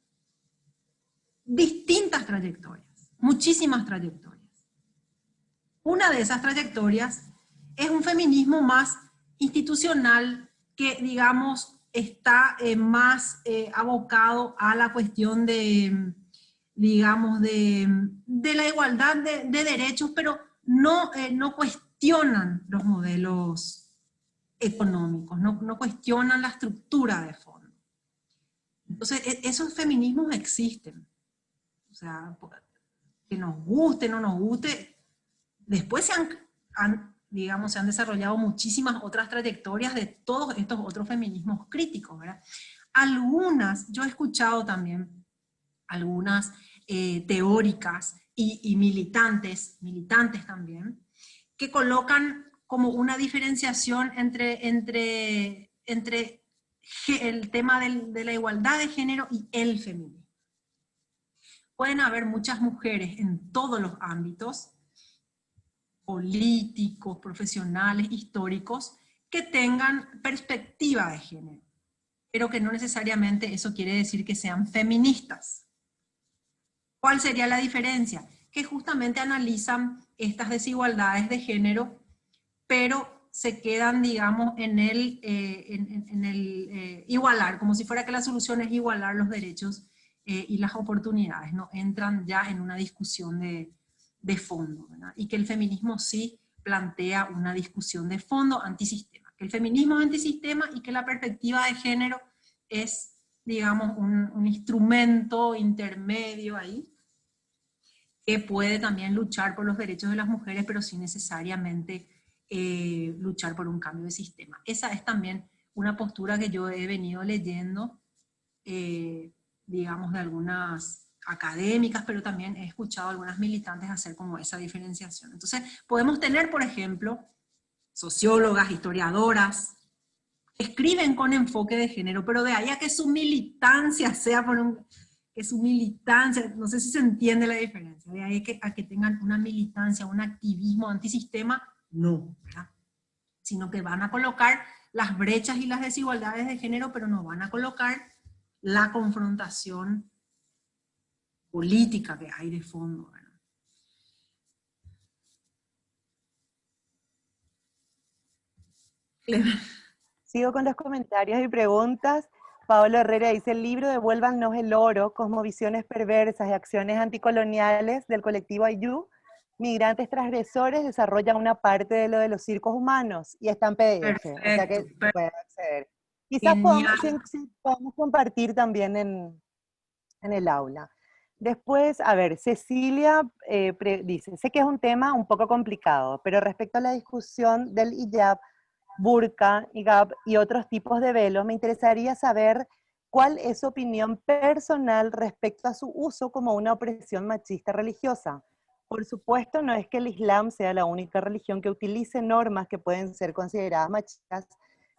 distintas trayectorias, muchísimas trayectorias. Una de esas trayectorias es un feminismo más institucional que, digamos, está más abocado a la cuestión de, digamos, de la igualdad de derechos, pero no cuestionan los modelos económicos, no cuestionan la estructura de fondo. Entonces, esos feminismos existen. O sea, que nos guste, no nos guste. Después se han desarrollado muchísimas otras trayectorias de todos estos otros feminismos críticos, ¿verdad? Algunas, yo he escuchado también, algunas teóricas y militantes también, que colocan como una diferenciación entre el tema de la igualdad de género y el feminismo. Pueden haber muchas mujeres en todos los ámbitos, políticos, profesionales, históricos, que tengan perspectiva de género, pero que no necesariamente eso quiere decir que sean feministas. ¿Cuál sería la diferencia? Que justamente analizan estas desigualdades de género, pero se quedan, digamos, en el igualar, como si fuera que la solución es igualar los derechos y las oportunidades, no entran ya en una discusión de fondo, ¿verdad? Y que el feminismo sí plantea una discusión de fondo antisistema, que el feminismo es antisistema y que la perspectiva de género es, digamos, un instrumento intermedio ahí, que puede también luchar por los derechos de las mujeres, pero sin necesariamente luchar por un cambio de sistema. Esa es también una postura que yo he venido leyendo, digamos, de algunas académicas, pero también he escuchado a algunas militantes hacer como esa diferenciación. Entonces, podemos tener, por ejemplo, sociólogas, historiadoras, que escriben con enfoque de género, pero de ahí a que su militancia sea que su militancia, no sé si se entiende la diferencia, de ahí a que tengan una militancia, un activismo antisistema, no, ¿verdad? Sino que van a colocar las brechas y las desigualdades de género, pero no van a colocar la confrontación política que hay de fondo, ¿verdad? Sigo con los comentarios y preguntas. Paolo Herrera dice, el libro Devuélvannos el oro, cosmovisiones perversas y acciones anticoloniales del colectivo Ayú, migrantes transgresores, desarrolla una parte de lo de los circos humanos y está en PDF, Perfecto, o sea que se puede acceder. Quizás podamos compartir también en el aula. Después, a ver, Cecilia dice, sé que es un tema un poco complicado, pero respecto a la discusión del hijab, burka, hijab y otros tipos de velos, me interesaría saber cuál es su opinión personal respecto a su uso como una opresión machista religiosa. Por supuesto, no es que el Islam sea la única religión que utilice normas que pueden ser consideradas machistas,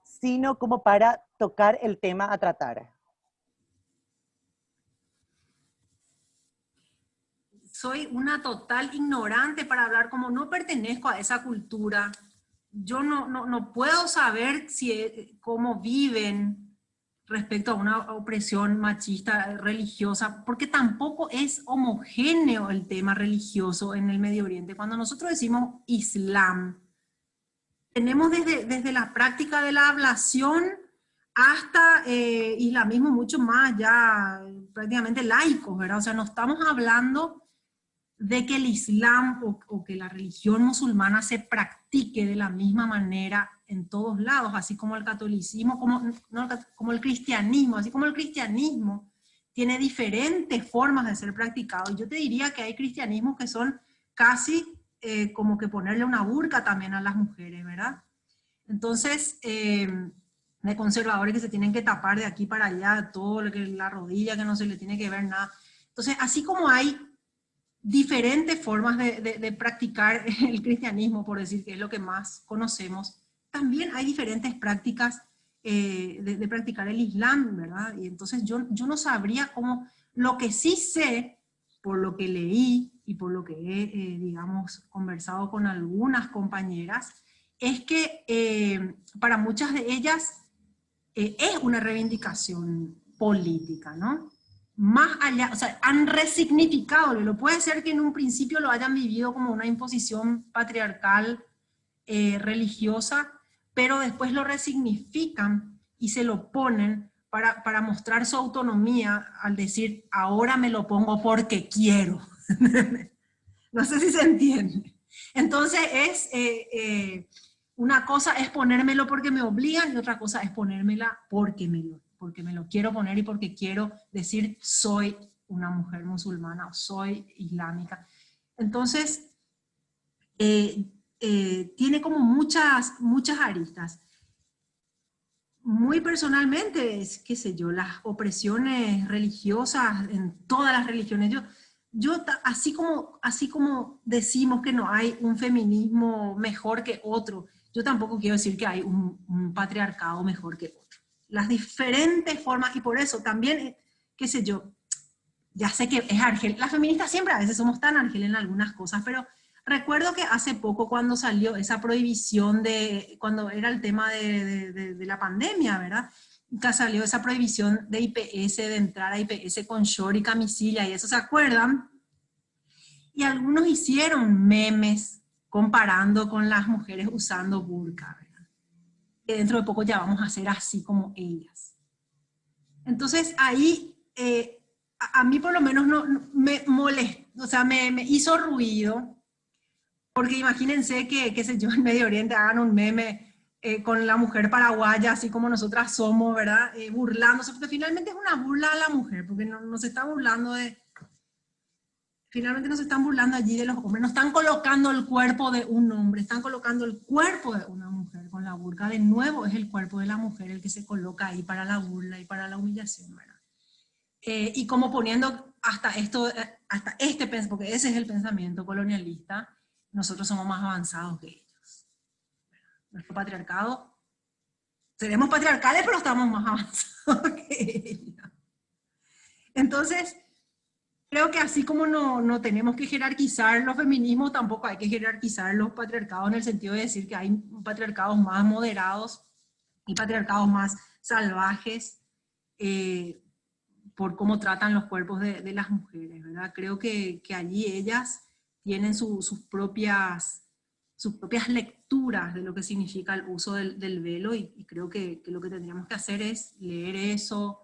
sino como para tocar el tema a tratar? Soy una total ignorante para hablar, como no pertenezco a esa cultura. Yo no puedo saber cómo viven respecto a una opresión machista religiosa, porque tampoco es homogéneo el tema religioso en el Medio Oriente. Cuando nosotros decimos Islam, tenemos desde la práctica de la ablación hasta islamismo mucho más ya prácticamente laicos, ¿verdad? O sea, no estamos hablando de que el Islam o que la religión musulmana se practique de la misma manera en todos lados, así como el catolicismo, como el cristianismo, así como el cristianismo tiene diferentes formas de ser practicado. Y yo te diría que hay cristianismos que son casi como que ponerle una burka también a las mujeres, ¿verdad? Entonces, de conservadores que se tienen que tapar de aquí para allá, todo lo que la rodilla, que no se le tiene que ver nada. Entonces, así como hay diferentes formas de practicar el cristianismo, por decir que es lo que más conocemos, también hay diferentes prácticas de practicar el Islam, ¿verdad? Y entonces yo no sabría cómo, lo que sí sé, por lo que leí y por lo que he, digamos, conversado con algunas compañeras, es que para muchas de ellas es una reivindicación política, ¿no? Más allá, o sea, han resignificado, lo puede ser que en un principio lo hayan vivido como una imposición patriarcal religiosa, pero después lo resignifican y se lo ponen para mostrar su autonomía al decir, ahora me lo pongo porque quiero. No sé si se entiende. Entonces una cosa es ponérmelo porque me obligan y otra cosa es ponérmela porque me lo quiero poner y porque quiero decir soy una mujer musulmana o soy islámica. Entonces, tiene como muchas aristas. Muy personalmente, qué sé yo, las opresiones religiosas en todas las religiones, así como decimos que no hay un feminismo mejor que otro, yo tampoco quiero decir que hay un patriarcado mejor que otro. Las diferentes formas, y por eso también, qué sé yo, ya sé que es Argel, las feministas siempre a veces somos tan Argel en algunas cosas, pero recuerdo que hace poco cuando salió esa prohibición cuando era el tema de la pandemia, ¿verdad? Que salió esa prohibición de IPS, de entrar a IPS con short y camisilla y eso, ¿se acuerdan? Y algunos hicieron memes comparando con las mujeres usando burka, ¿verdad? Que dentro de poco ya vamos a ser así como ellas. Entonces ahí, a mí por lo menos me molestó, o sea, me hizo ruido, porque imagínense que, qué sé yo, en Medio Oriente hagan un meme con la mujer paraguaya, así como nosotras somos, ¿verdad? Burlándose, porque finalmente es una burla a la mujer, porque no se está burlando finalmente nos están burlando allí de los hombres, no están colocando el cuerpo de un hombre, están colocando el cuerpo de una mujer con la burka. De nuevo es el cuerpo de la mujer el que se coloca ahí para la burla y para la humillación, ¿verdad? Y como poniendo hasta este pensamiento, porque ese es el pensamiento colonialista, nosotros somos más avanzados que ellos. Nuestro patriarcado, seremos patriarcales, pero estamos más avanzados que ellos. Entonces, creo que así como no tenemos que jerarquizar los feminismos, tampoco hay que jerarquizar los patriarcados en el sentido de decir que hay patriarcados más moderados y patriarcados más salvajes por cómo tratan los cuerpos de las mujeres, ¿verdad? Creo que allí ellas tienen sus propias lecturas de lo que significa el uso del velo y creo que lo que tendríamos que hacer es leer eso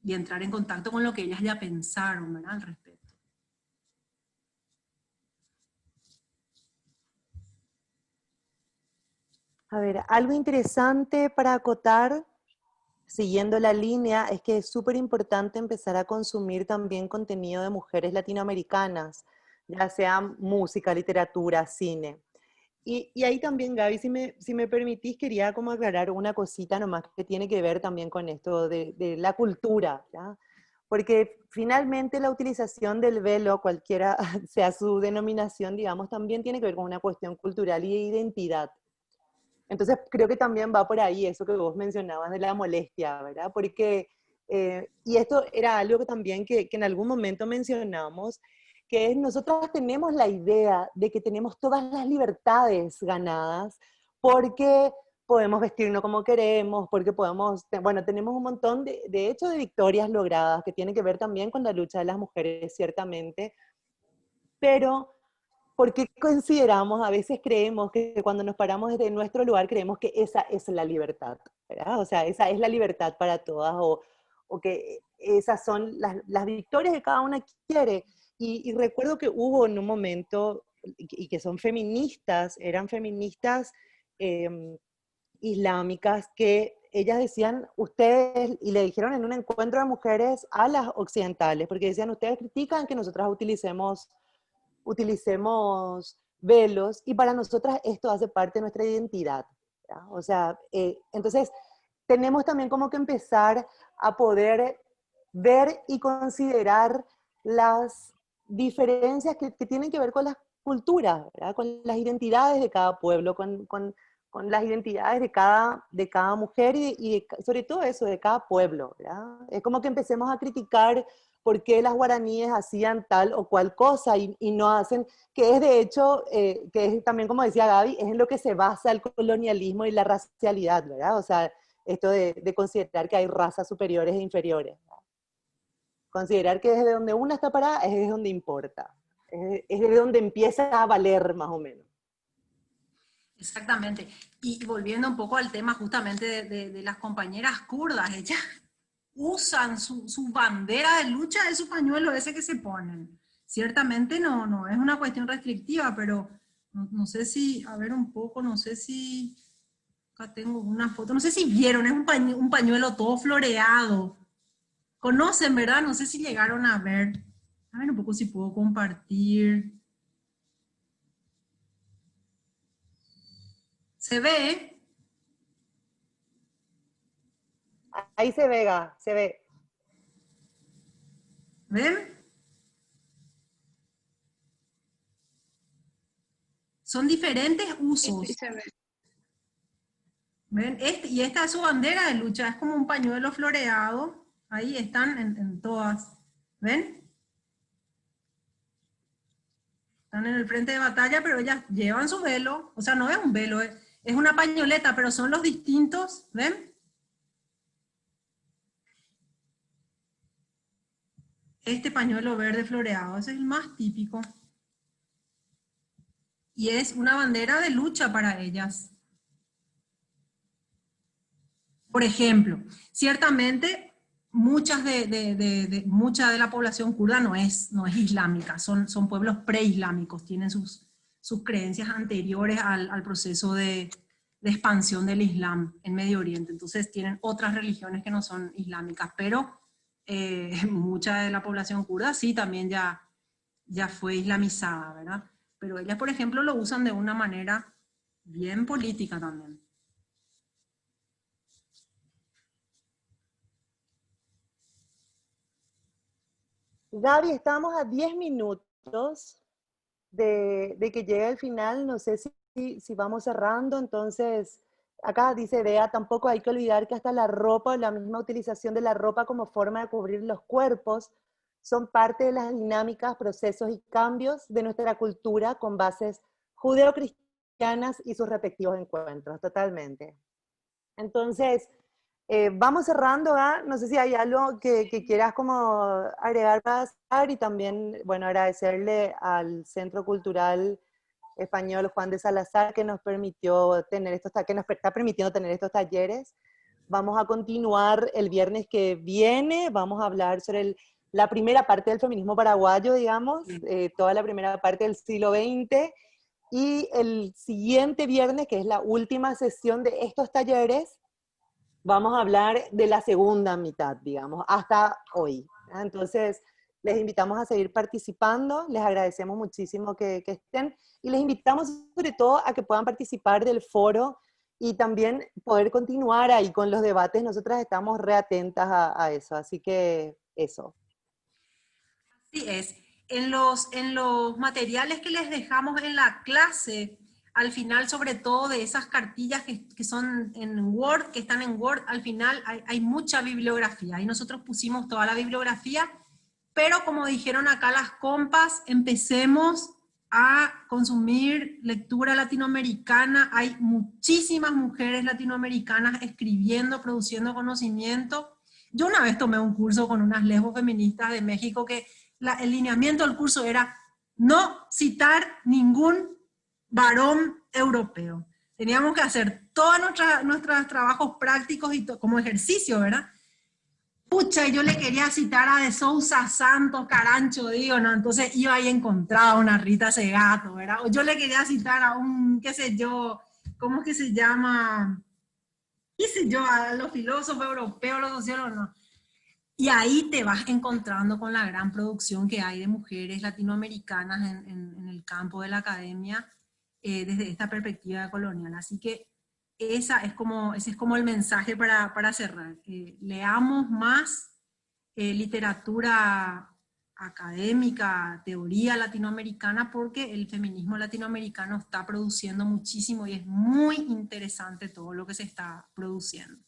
y entrar en contacto con lo que ellas ya pensaron, ¿verdad? Al respecto. A ver, algo interesante para acotar, siguiendo la línea, es que es súper importante empezar a consumir también contenido de mujeres latinoamericanas, ya sea música, literatura, cine. Y ahí también, Gaby, si me permitís, quería como aclarar una cosita nomás que tiene que ver también con esto de la cultura, ¿ya? Porque finalmente la utilización del velo, cualquiera sea su denominación, digamos, también tiene que ver con una cuestión cultural y de identidad. Entonces creo que también va por ahí eso que vos mencionabas de la molestia, ¿verdad? Porque, y esto era algo que también que en algún momento mencionamos, que es nosotros tenemos la idea de que tenemos todas las libertades ganadas porque podemos vestirnos como queremos, porque podemos, bueno, tenemos un montón de hecho de victorias logradas que tienen que ver también con la lucha de las mujeres, ciertamente, pero ¿por qué consideramos, a veces creemos que cuando nos paramos desde nuestro lugar, creemos que esa es la libertad, ¿verdad? O sea, esa es la libertad para todas, o que esas son las victorias que cada una quiere. Y recuerdo que hubo en un momento, y que son feministas, eran feministas eh, islámicas, que ellas decían, ustedes, y le dijeron en un encuentro de mujeres a las occidentales, porque decían, ustedes critican que nosotras utilicemos velos, y para nosotras esto hace parte de nuestra identidad, ¿verdad? O sea, entonces tenemos también como que empezar a poder ver y considerar las diferencias que tienen que ver con las culturas, ¿verdad? Con las identidades de cada pueblo, con las identidades de cada mujer y sobre todo eso, de cada pueblo, ¿verdad? Es como que empecemos a criticar por qué las guaraníes hacían tal o cual cosa y no hacen, que es de hecho, que es también como decía Gaby, es en lo que se basa el colonialismo y la racialidad, ¿verdad? O sea, esto de considerar que hay razas superiores e inferiores, ¿verdad? Considerar que desde donde una está parada es desde donde importa, es desde donde empieza a valer más o menos. Exactamente. Y volviendo un poco al tema justamente de las compañeras kurdas, ellas usan su bandera de lucha de su pañuelo ese que se ponen. Ciertamente no es una cuestión restrictiva, pero no sé si, a ver un poco, no sé si, acá tengo una foto, no sé si vieron, es un pañuelo todo floreado. Conocen, ¿verdad? No sé si llegaron a ver. A ver un poco si puedo compartir. ¿Se ve? Ahí se ve, se ve. ¿Ven? Son diferentes usos. Sí, se ve. ¿Ven? Y esta es su bandera de lucha, es como un pañuelo floreado. Ahí están en todas. ¿Ven? Están en el frente de batalla, pero ellas llevan su velo. O sea, no es un velo, es una pañoleta, pero son los distintos. ¿Ven? Este pañuelo verde floreado, ese es el más típico. Y es una bandera de lucha para ellas. Por ejemplo, ciertamente mucha de la población kurda no es islámica, son pueblos preislámicos, tienen sus creencias anteriores al proceso de expansión del Islam en Medio Oriente, entonces tienen otras religiones que no son islámicas, pero mucha de la población kurda sí también ya fue islamizada, ¿verdad? Pero ellas, por ejemplo, lo usan de una manera bien política también. Gaby, estamos a 10 minutos de que llegue el final, no sé si vamos cerrando, entonces acá dice Bea, tampoco hay que olvidar que hasta la ropa, la misma utilización de la ropa como forma de cubrir los cuerpos, son parte de las dinámicas, procesos y cambios de nuestra cultura con bases judeocristianas y sus respectivos encuentros, totalmente. Entonces, vamos cerrando, ¿ah? No sé si hay algo que quieras como agregar para cerrar y también, bueno, agradecerle al Centro Cultural Español Juan de Salazar que nos permitió tener que nos está permitiendo tener estos talleres. Vamos a continuar el viernes que viene, vamos a hablar sobre la primera parte del feminismo paraguayo, digamos, toda la primera parte del siglo XX, y el siguiente viernes, que es la última sesión de estos talleres, vamos a hablar de la segunda mitad, digamos, hasta hoy. Entonces, les invitamos a seguir participando, les agradecemos muchísimo que estén, y les invitamos sobre todo a que puedan participar del foro y también poder continuar ahí con los debates. Nosotras estamos reatentas a eso, así que eso. Así es. En los materiales que les dejamos en la clase, al final, sobre todo de esas cartillas que son en Word, que están en Word, al final hay mucha bibliografía, y nosotros pusimos toda la bibliografía, pero como dijeron acá las compas, empecemos a consumir lectura latinoamericana. Hay muchísimas mujeres latinoamericanas escribiendo, produciendo conocimiento. Yo una vez tomé un curso con unas lesbofeministas de México que el lineamiento del curso era no citar ningún varón europeo. Teníamos que hacer todos nuestros trabajos prácticos y como ejercicio, ¿verdad? Pucha, yo le quería citar a De Sousa Santos, Carancho, digo, ¿no? Entonces iba y encontraba una Rita Segato, ¿verdad? O yo le quería citar a un, qué sé yo, ¿cómo es que se llama? ¿Qué sé yo? A los filósofos europeos, los sociólogos, no. Y ahí te vas encontrando con la gran producción que hay de mujeres latinoamericanas en el campo de la academia desde esta perspectiva colonial. Así que ese es como el mensaje para cerrar. Leamos más literatura académica, teoría latinoamericana, porque el feminismo latinoamericano está produciendo muchísimo y es muy interesante todo lo que se está produciendo.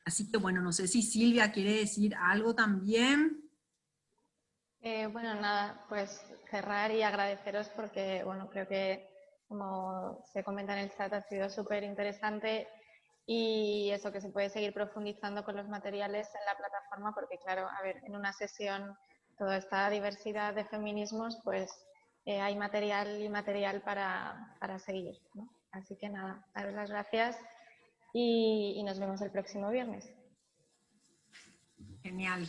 Así que bueno, no sé si Silvia quiere decir algo también. Bueno, nada, pues cerrar y agradeceros porque, bueno, creo que, como se comenta en el chat, ha sido súper interesante y eso, que se puede seguir profundizando con los materiales en la plataforma porque, claro, a ver, en una sesión toda esta diversidad de feminismos, pues hay material y material para seguir, ¿no? Así que nada, daros las gracias y nos vemos el próximo viernes. Genial.